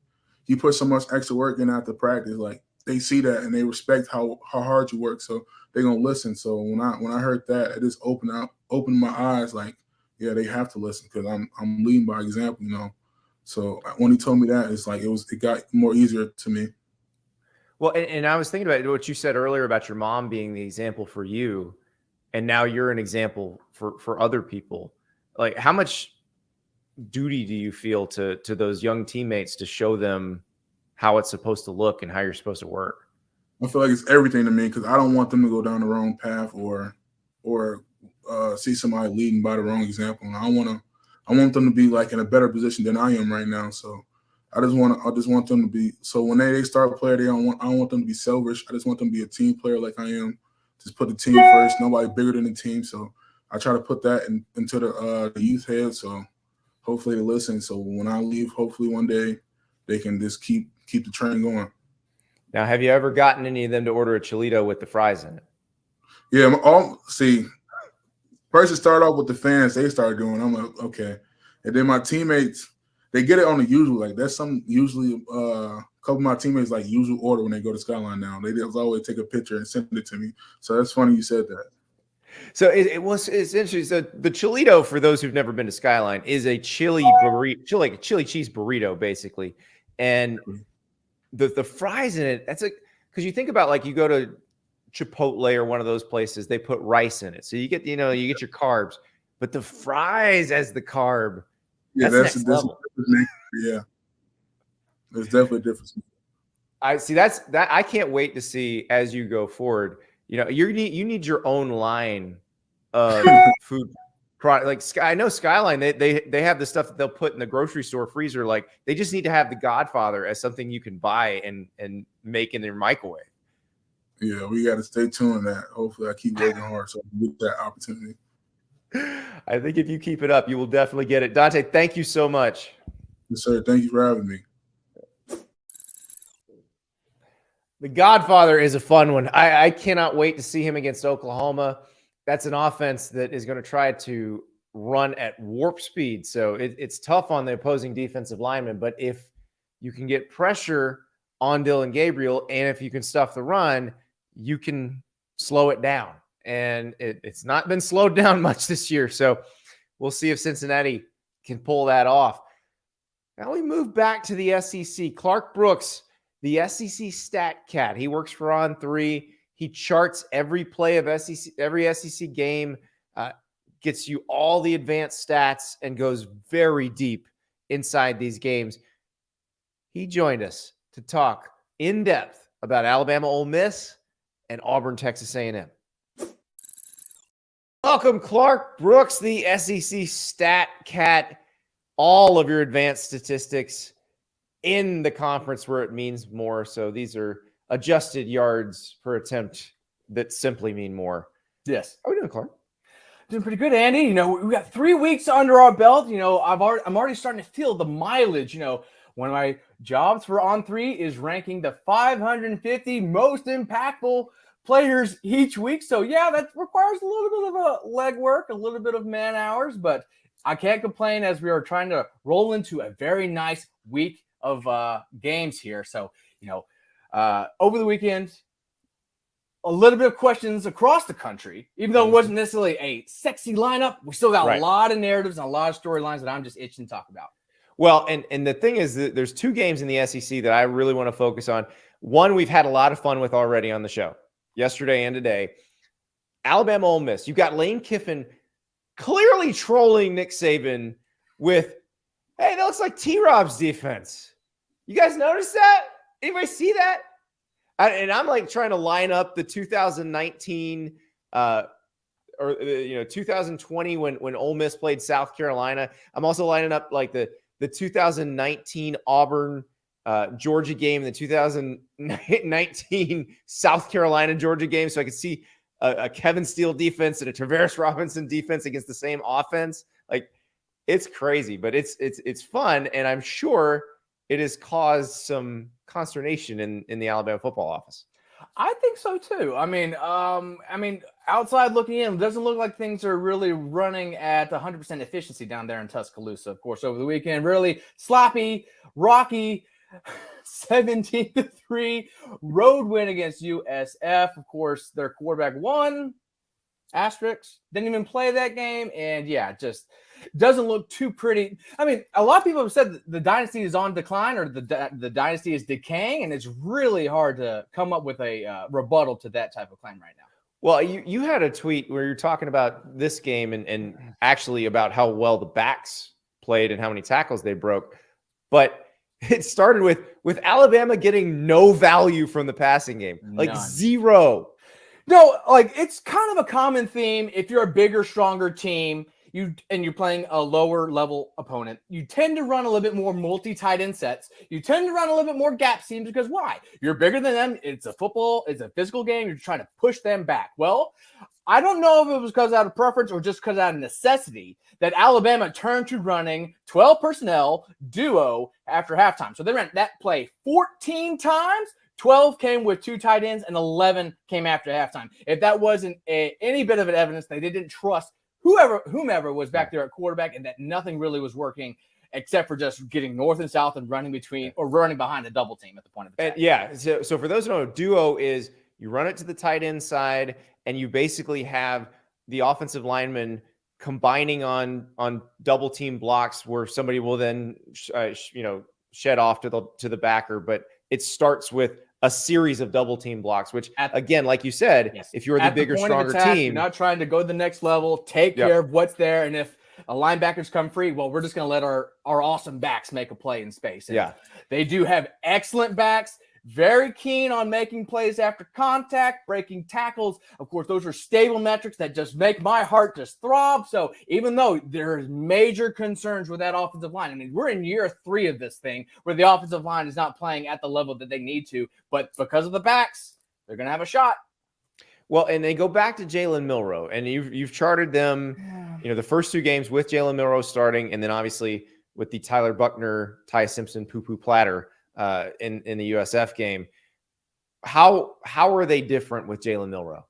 "You put so much extra work in after practice. Like they see that and they respect how hard you work, so they're gonna listen." So when I heard that, it just opened my eyes. Like, yeah, they have to listen because I'm leading by example, you know. So when he told me that, it's like it got more easier to me. Well, and I was thinking about what you said earlier about your mom being the example for you. And now you're an example for other people. Like, how much duty do you feel to those young teammates to show them how it's supposed to look and how you're supposed to work? I feel like it's everything to me because I don't want them to go down the wrong path or see somebody leading by the wrong example. And I want them to be like in a better position than I am right now. So I just want them to be. So when they start playing, I don't want them to be selfish. I just want them to be a team player like I am. Just put the team first. Nobody bigger than the team. So I try to put that into the youth head. So hopefully they listen. So when I leave, hopefully one day they can just keep the train going. Now, have you ever gotten any of them to order a Cholito with the fries in it? Yeah. First it started off with the fans. They started doing. I'm like, okay. And then my teammates, they get it on the usual. Like that's some usually a couple of my teammates like usual order when they go to Skyline now. They just always take a picture and send it to me. So that's funny you said that. So it's interesting. So the Cholito, for those who've never been to Skyline, is a chili burrito, like a chili cheese burrito, basically. And the fries in it, that's because you think about like you go to Chipotle or one of those places, they put rice in it. So you get your carbs, but the fries as the carb, yeah, that's next level. Yeah. There's definitely a difference. I see that I can't wait to see as you go forward. You know, you need your own line of food product. Like I know Skyline, they have the stuff that they'll put in the grocery store freezer. Like they just need to have the Godfather as something you can buy and make in their microwave. Yeah, we got to stay tuned on that. Hopefully I keep working hard so I can get that opportunity. I think if you keep it up, you will definitely get it. Dontay, thank you so much. Yes, sir. Thank you for having me. The Godfather is a fun one. I cannot wait to see him against Oklahoma. That's an offense that is going to try to run at warp speed. So it's tough on the opposing defensive lineman. But if you can get pressure on Dylan Gabriel and if you can stuff the run, you can slow it down. And it's not been slowed down much this year. So we'll see if Cincinnati can pull that off. Now we move back to the SEC. Clark Brooks, the SEC stat cat. He works for On3. He charts every play of every SEC game, gets you all the advanced stats, and goes very deep inside these games. He joined us to talk in depth about Alabama, Ole Miss, and Auburn, Texas A&M. Welcome, Clark Brooks, the SEC stat cat. All of your advanced statistics in the conference where it means more. So these are adjusted yards per attempt that simply mean more. Yes. How are we doing, Clark? Doing pretty good, Andy. You know, we got 3 weeks under our belt. You know, I'm already starting to feel the mileage. You know, one of my jobs for On3 is ranking the 550 most impactful players each week. So yeah, that requires a little bit of a legwork, a little bit of man hours, but I can't complain as we are trying to roll into a very nice week of games here. So, you know, over the weekend, a little bit of questions across the country, even though it wasn't necessarily a sexy lineup. We still got a lot of narratives and a lot of storylines that I'm just itching to talk about. Well, and the thing is that there's 2 games in the SEC that I really want to focus on. One, we've had a lot of fun with already on the show, yesterday and today. Alabama, Ole Miss. You've got Lane Kiffin clearly trolling Nick Saban with, hey, that looks like T-Rob's defense. You guys notice that? Anybody see that? I'm like trying to line up the 2019 or 2020 when Ole Miss played South Carolina. I'm also lining up like the 2019 Auburn Georgia game, the 2019 South Carolina Georgia game, so I could see a Kevin Steele defense and a Travaris Robinson defense against the same offense. Like, it's crazy, but it's fun, and I'm sure it has caused some consternation in the Alabama football office. I think so too. I mean, outside looking in, it doesn't look like things are really running at 100% efficiency down there in Tuscaloosa. Of course, over the weekend, really sloppy, rocky, 17-3 road win against USF. Of course, their quarterback won. Asterisks didn't even play that game, and yeah, just doesn't look too pretty. I mean, a lot of people have said the dynasty is on decline, or the dynasty is decaying, and it's really hard to come up with a rebuttal to that type of claim right now. Well, you had a tweet where you're talking about this game and actually about how well the backs played and how many tackles they broke, but it started with Alabama getting no value from the passing game, like None. zero. No, like it's kind of a common theme. If you're a bigger, stronger team, you're playing a lower level opponent, you tend to run a little bit more multi-tight end sets. You tend to run a little bit more gap schemes because why? You're bigger than them. It's a physical game. You're trying to push them back. Well, I don't know if it was because out of preference or just because out of necessity that Alabama turned to running 12 personnel duo after halftime. So they ran that play 14 times. 12 came with 2 tight ends and 11 came after halftime. If that wasn't any bit of an evidence that they didn't trust whomever was back there at quarterback and that nothing really was working except for just getting north and south and running between or running behind a double team at the point of attack. Yeah. So for those who don't know, duo is you run it to the tight end side and you basically have the offensive lineman combining on double team blocks where somebody will then, shed off to the backer. But it starts with a series of double team blocks, which again, like you said, yes, if you're the bigger, stronger attack, team, you're not trying to go to the next level, take care of what's there. And if a linebacker's come free, well, we're just going to let our awesome backs make a play in space. And they do have excellent backs, very keen on making plays after contact, breaking tackles. Of course, those are stable metrics that just make my heart just throb. So even though there's major concerns with that offensive line, I mean, we're in year 3 of this thing where the offensive line is not playing at the level that they need to, but because of the backs, they're going to have a shot. Well, and they go back to Jalen Milroe, and you've charted them, the first 2 games with Jalen Milroe starting, and then obviously with the Tyler Buckner, Ty Simpson, poo-poo platter in the USF game. How are they different with Jalen Milroe?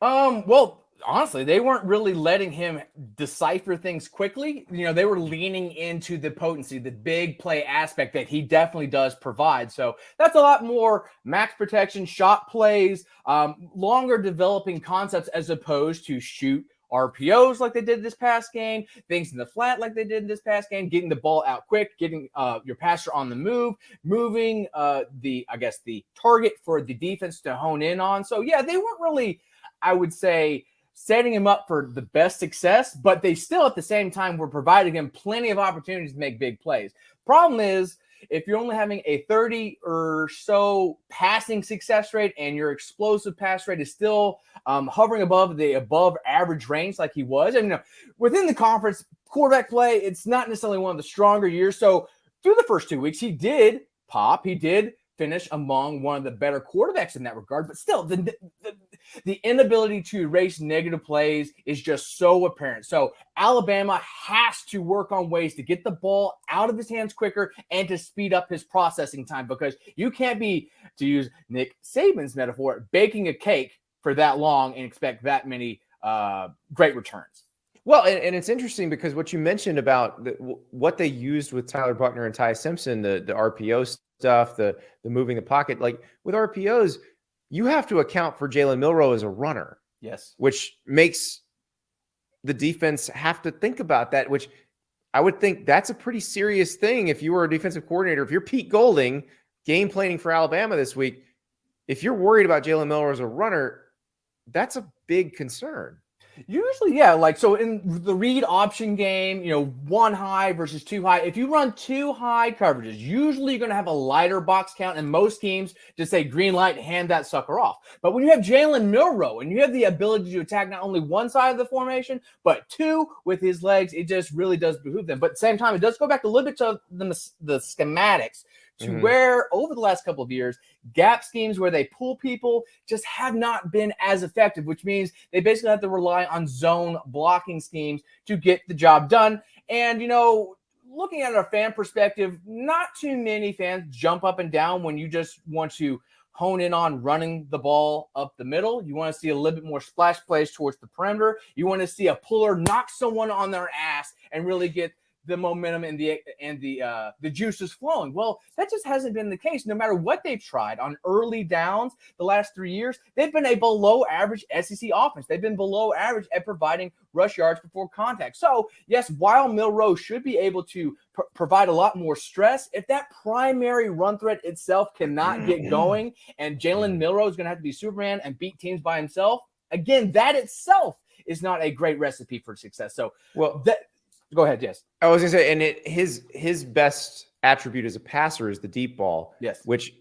Well, honestly, they weren't really letting him decipher things quickly. They were leaning into the potency, the big play aspect that he definitely does provide. So that's a lot more max protection, shot plays, longer developing concepts as opposed to shoot RPOs like they did this past game, things in the flat like they did this past game, getting the ball out quick, getting your passer on the move, moving the target for the defense to hone in on. So yeah, they weren't really, I would say, setting him up for the best success, but they still at the same time were providing him plenty of opportunities to make big plays. Problem is, if you're only having a 30 or so passing success rate and your explosive pass rate is still hovering above the above average range like he was, and within the conference quarterback play, it's not necessarily one of the stronger years. So through the first 2 weeks, he did pop. He did finish among one of the better quarterbacks in that regard, but still the inability to erase negative plays is just so apparent. So Alabama has to work on ways to get the ball out of his hands quicker and to speed up his processing time, because you can't be, to use Nick Saban's metaphor, baking a cake for that long and expect that many great returns. Well, and it's interesting because what you mentioned about what they used with Tyler Buckner and Ty Simpson, the RPO stuff, the moving the pocket, like with RPOs, you have to account for Jalen Milroe as a runner. Yes. Which makes the defense have to think about that, which I would think that's a pretty serious thing. If you were a defensive coordinator, if you're Pete Golding, game planning for Alabama this week, if you're worried about Jalen Milroe as a runner, that's a big concern. Usually, yeah. Like, so in the read option game, one high versus two high. If you run two high coverages, usually you're going to have a lighter box count, and most teams just say green light, hand that sucker off. But when you have Jalen Milroe and you have the ability to attack not only one side of the formation, but two with his legs, it just really does behoove them. But at the same time, it does go back a little bit to the schematics, to where over the last couple of years, gap schemes where they pull people just have not been as effective, which means they basically have to rely on zone blocking schemes to get the job done. And, looking at a fan perspective, not too many fans jump up and down when you just want to hone in on running the ball up the middle. You want to see a little bit more splash plays towards the perimeter. You want to see a puller knock someone on their ass and really get the momentum and the juices flowing. Well, that just hasn't been the case. No matter what they've tried on early downs the last 3 years, they've been a below average SEC offense. They've been below average at providing rush yards before contact. So yes, while Milroe should be able to provide a lot more stress, if that primary run threat itself cannot get going and Jalen Milroe is going to have to be Superman and beat teams by himself, again, that itself is not a great recipe for success. So, go ahead, yes. I was going to say, and his best attribute as a passer is the deep ball. Yes. Which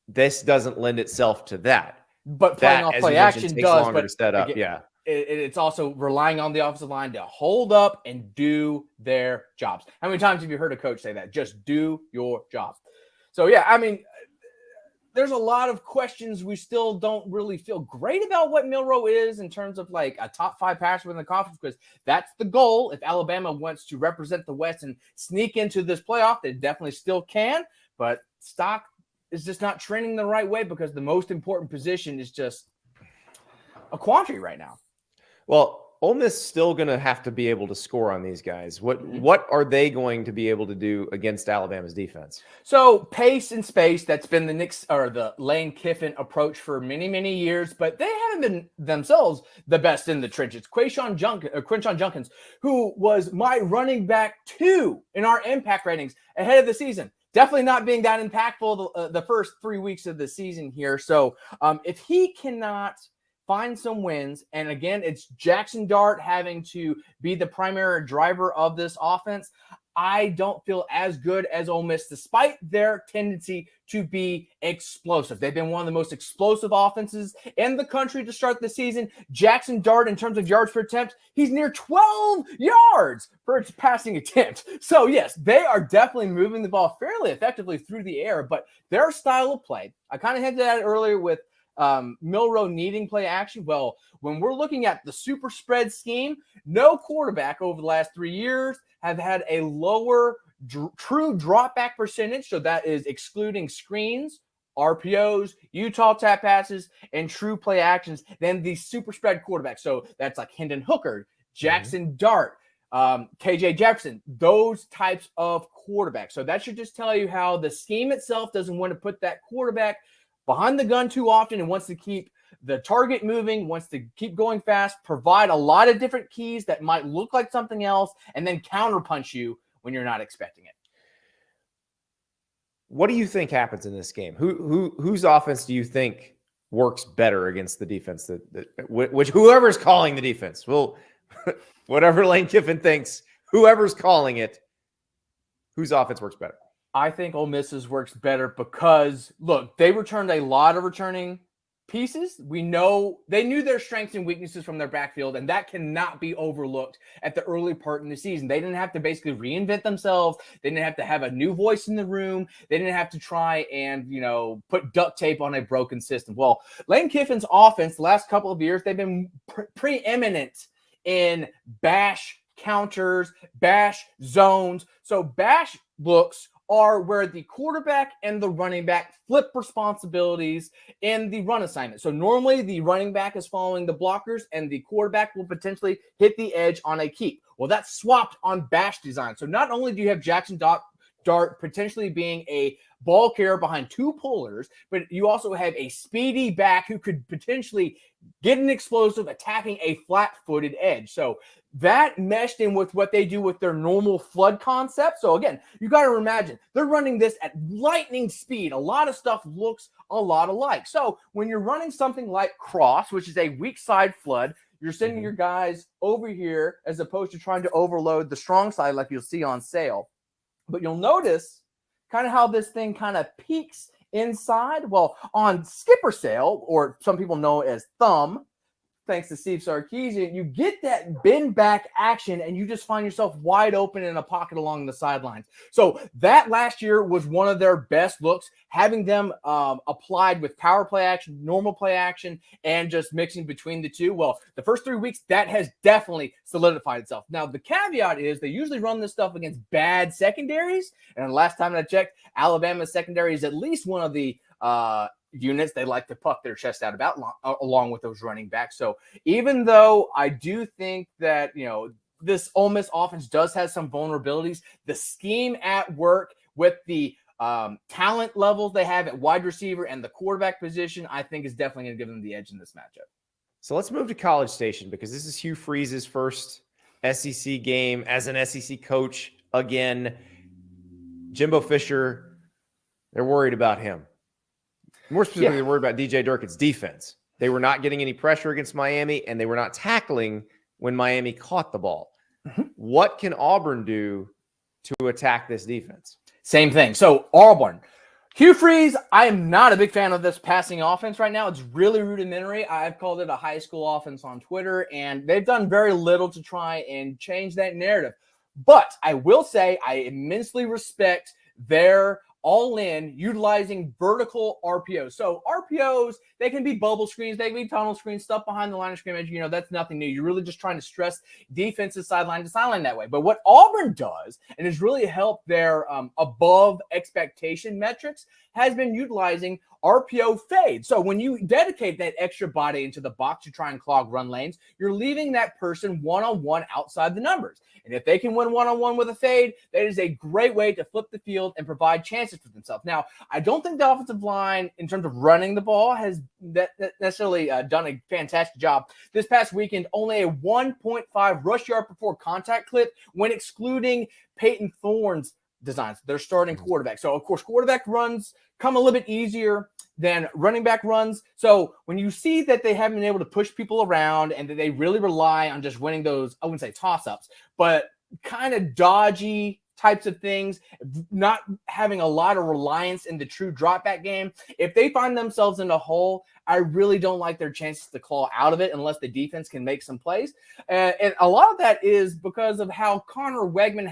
this doesn't lend itself to that. But playing off play action does. Longer to set up. Again, it's also relying on the offensive line to hold up and do their jobs. How many times have you heard a coach say that? Just do your job. So, yeah, I mean, there's a lot of questions. We still don't really feel great about what Milroe is in terms of like a top 5 passer within the conference, because that's the goal. If Alabama wants to represent the West and sneak into this playoff, they definitely still can. But stock is just not trending the right way because the most important position is just a quandary right now. Well, Ole Miss is still going to have to be able to score on these guys. What are they going to be able to do against Alabama's defense? So pace and space, that's been the Lane Kiffin approach for many, many years, but they haven't been themselves the best in the trenches. Quinshon Junkins, who was my running back 2 in our impact ratings ahead of the season, definitely not being that impactful the first 3 weeks of the season here. So if he cannot find some wins, and again, it's Jackson Dart having to be the primary driver of this offense, I don't feel as good as Ole Miss, despite their tendency to be explosive. They've been one of the most explosive offenses in the country to start the season. Jackson Dart, in terms of yards per attempt, he's near 12 yards per passing attempt. So yes, they are definitely moving the ball fairly effectively through the air, but their style of play, I kind of hinted at it earlier with Milroe needing play action. Well, when we're looking at the super spread scheme, no quarterback over the last 3 years have had a lower true drop back percentage. So that is excluding screens, RPOs, Utah tap passes, and true play actions than the super spread quarterback. So that's like Hendon Hooker, Jackson Dart, KJ Jefferson, those types of quarterbacks. So that should just tell you how the scheme itself doesn't want to put that quarterback behind the gun too often and wants to keep the target moving, wants to keep going fast, provide a lot of different keys that might look like something else, and then counterpunch you when you're not expecting it. What do you think happens in this game? Whose offense do you think works better against the defense which whoever's calling the defense? Well, whatever Lane Kiffin thinks, whoever's calling it, whose offense works better? I think Ole Miss's works better because, look, they returned a lot of returning pieces. We know they knew their strengths and weaknesses from their backfield, and that cannot be overlooked at the early part in the season. They didn't have to basically reinvent themselves. They didn't have to have a new voice in the room. They didn't have to try and, put duct tape on a broken system. Well, Lane Kiffin's offense the last couple of years, they've been preeminent in bash counters, bash zones. So bash looks are where the quarterback and the running back flip responsibilities in the run assignment. So normally the running back is following the blockers and the quarterback will potentially hit the edge on a keep. Well, that's swapped on bash design. So not only do you have Jackson Dart potentially being a ball carrier behind 2 pullers, but you also have a speedy back who could potentially get an explosive attacking a flat-footed edge. So that meshed in with what they do with their normal flood concept. So again, you got to imagine they're running this at lightning speed. A lot of stuff looks a lot alike. So when you're running something like cross, which is a weak side flood, You're sending your guys over here as opposed to trying to overload the strong side like you'll see on sale. But you'll notice kind of how this thing kind of peaks inside. Well, on skipper sail, or some people know as thumb, thanks to Steve Sarkisian, you get that bend back action and you just find yourself wide open in a pocket along the sidelines. So that last year was one of their best looks, having them applied with power play action, normal play action, and just mixing between the two. Well, the first 3 weeks, that has definitely solidified itself. Now, the caveat is they usually run this stuff against bad secondaries. And last time I checked, Alabama's secondary is at least one of the units they like to puff their chest out about, along with those running backs. So even though I do think that, this Ole Miss offense does have some vulnerabilities, the scheme at work with the talent levels they have at wide receiver and the quarterback position, I think is definitely going to give them the edge in this matchup. So let's move to College Station, because this is Hugh Freeze's first SEC game as an SEC coach again. Jimbo Fisher, they're worried about him. More specifically, they're worried about DJ Durkin's defense. They were not getting any pressure against Miami, and they were not tackling when Miami caught the ball. What can Auburn do to attack this defense? Same thing. So Auburn, Hugh Freeze, I am not a big fan of this passing offense right now. It's really rudimentary. I've called it a high school offense on Twitter, and they've done very little to try and change that narrative. But I will say I immensely respect their all-in utilizing vertical RPOs. So RPOs, they can be bubble screens, they can be tunnel screens, stuff behind the line of scrimmage. That's nothing new. You're really just trying to stress defenses sideline to sideline that way. But what Auburn does, and has really helped their above expectation metrics, has been utilizing RPO fade. So when you dedicate that extra body into the box to try and clog run lanes, you're leaving that person one-on-one outside the numbers. And if they can win one-on-one with a fade, that is a great way to flip the field and provide chances for themselves. Now, I don't think the offensive line, in terms of running the ball, has necessarily done a fantastic job. This past weekend, only a 1.5 rush yard before contact clip when excluding Peyton Thorne's designs, their starting quarterback. So, of course, quarterback runs come a little bit easier than running back runs. So when you see that they haven't been able to push people around and that they really rely on just winning those, I wouldn't say toss-ups, but kind of dodgy types of things, not having a lot of reliance in the true drop back game, if they find themselves in a hole, I really don't like their chances to claw out of it unless the defense can make some plays. And a lot of that is because of how Connor Wegman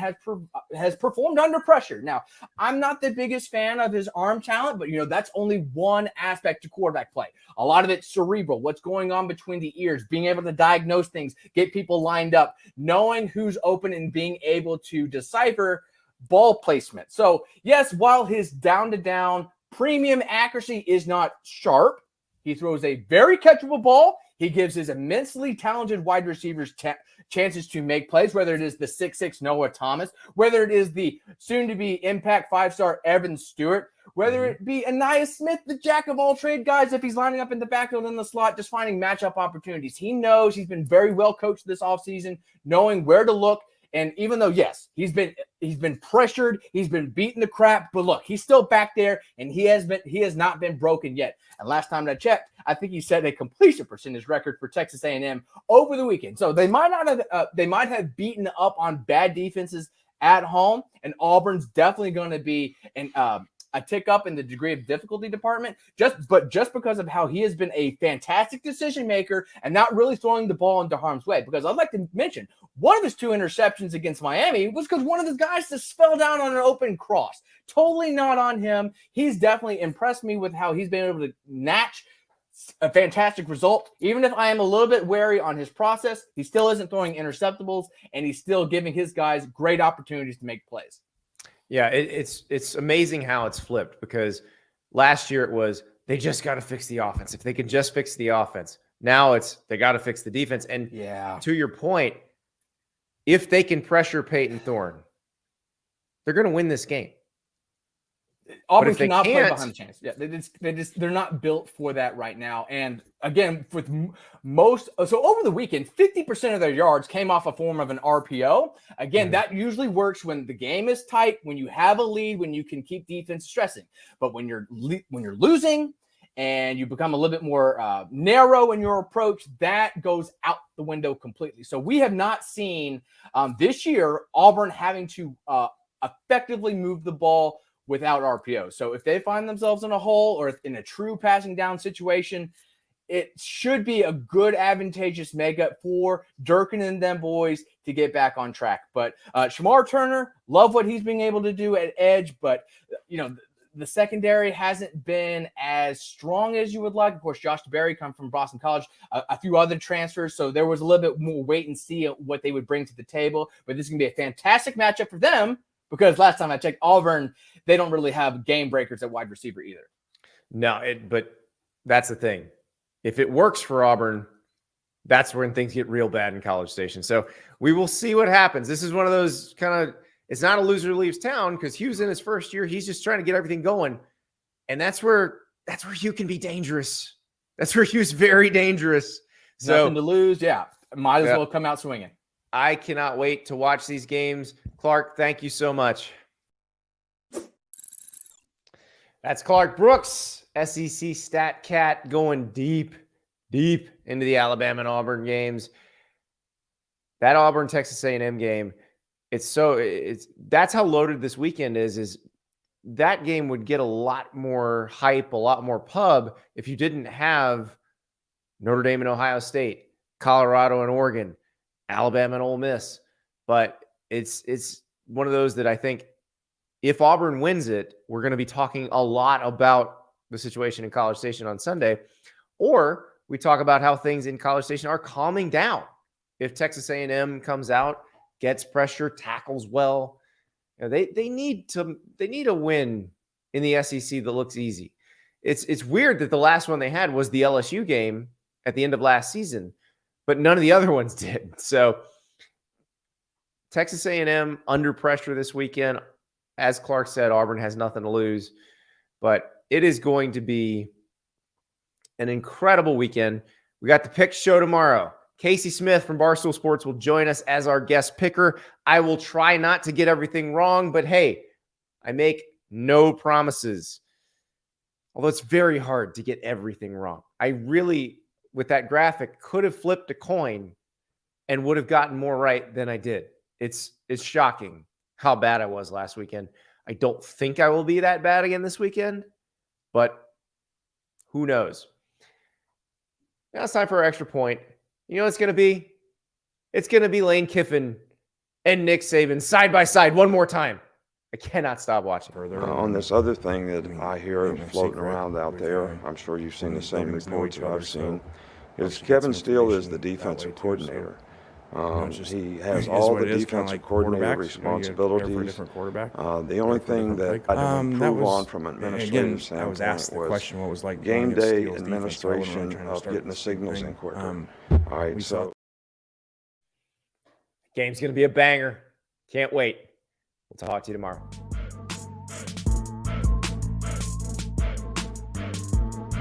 has performed under pressure. Now, I'm not the biggest fan of his arm talent, but that's only one aspect to quarterback play. A lot of it's cerebral, what's going on between the ears, being able to diagnose things, get people lined up, knowing who's open and being able to decipher ball placement. So yes, while his down-to-down premium accuracy is not sharp, he throws a very catchable ball. He gives his immensely talented wide receivers chances to make plays, whether it is the 6'6" Noah Thomas, whether it is the soon-to-be impact 5-star Evan Stewart, whether it be Aniyah Smith, the jack of all trade guys, if he's lining up in the backfield in the slot, just finding matchup opportunities. He knows he's been very well coached this offseason, knowing where to look. And even though, yes, he's been pressured, he's been beating the crap, but look, he's still back there, and he has not been broken yet. And last time I checked, I think he set a completion percentage record for Texas A&M over the weekend. So they might have beaten up on bad defenses at home, and Auburn's definitely going to be a tick up in the degree of difficulty department, just because of how he has been a fantastic decision maker and not really throwing the ball into harm's way. Because I'd like to mention, one of his 2 interceptions against Miami was because one of his guys just fell down on an open cross. Totally not on him. He's definitely impressed me with how he's been able to match a fantastic result. Even if I am a little bit wary on his process, he still isn't throwing interceptables, and he's still giving his guys great opportunities to make plays. Yeah, it's amazing how it's flipped, because last year it was they just got to fix the offense. If they can just fix the offense. Now it's they got to fix the defense. And to your point, if they can pressure Peyton Thorne, they're going to win this game. Auburn cannot play behind the chains. Yeah, they're not built for that right now. And again, with so over the weekend, 50% of their yards came off a form of an RPO. Again, that usually works when the game is tight, when you have a lead, when you can keep defense stressing. But when you're losing and you become a little bit more narrow in your approach, that goes out the window completely. So we have not seen this year Auburn having to effectively move the ball without RPO. So if they find themselves in a hole or in a true passing down situation, it should be a good advantageous makeup for Durkin and them boys to get back on track. But Shamar Turner, love what he's being able to do at edge, but the secondary hasn't been as strong as you would like. Of course, Josh DeBerry come from Boston College, a few other transfers, so there was a little bit more wait and see what they would bring to the table. But this is going to be a fantastic matchup for them because last time I checked, Auburn, they don't really have game breakers at wide receiver either. No, but that's the thing. If it works for Auburn, that's when things get real bad in College Station. So we will see what happens. This is one of those kind of, it's not a loser leaves town because Hugh's in his first year. He's just trying to get everything going. And that's where Hugh can be dangerous. That's where Hugh's very dangerous. So nothing to lose. Yeah. Might as well come out swinging. I cannot wait to watch these games. Clark, thank you so much. That's Clark Brooks, SEC Stat Cat, going deep into the Alabama and Auburn games. That Auburn-Texas A&M game, that's how loaded this weekend is that game would get a lot more hype, a lot more pub if you didn't have Notre Dame and Ohio State, Colorado and Oregon, Alabama and Ole Miss. But it's one of those that I think if Auburn wins it, we're going to be talking a lot about the situation in College Station on Sunday, or we talk about how things in College Station are calming down. If Texas A&M comes out, gets pressure, tackles well, they need a win in the SEC that looks easy. It's weird that the last one they had was the LSU game at the end of last season, but none of the other ones did. So Texas A&M under pressure this weekend. As Clark said, Auburn has nothing to lose, but it is going to be an incredible weekend. We got the pick show tomorrow. Casey Smith from Barstool Sports will join us as our guest picker. I will try not to get everything wrong, but hey, I make no promises. Although it's very hard to get everything wrong. I really, with that graphic, could have flipped a coin and would have gotten more right than I did. It's shocking how bad I was last weekend. I don't think I will be that bad again this weekend, but who knows? Now it's time for our extra point. You know what it's going to be? It's going to be Lane Kiffin and Nick Saban side by side one more time. I cannot stop watching. On this other thing that I hear floating around out there, I'm sure you've seen the same reports that I've seen, is Kevin Steele is the defensive coordinator. He has all the defensive coordinator responsibilities. The only thing that I didn't improve on from an administrative standpoint was game day administration of getting the signals in quicker. All right, so game's going to be a banger. Can't wait. We'll talk to you tomorrow.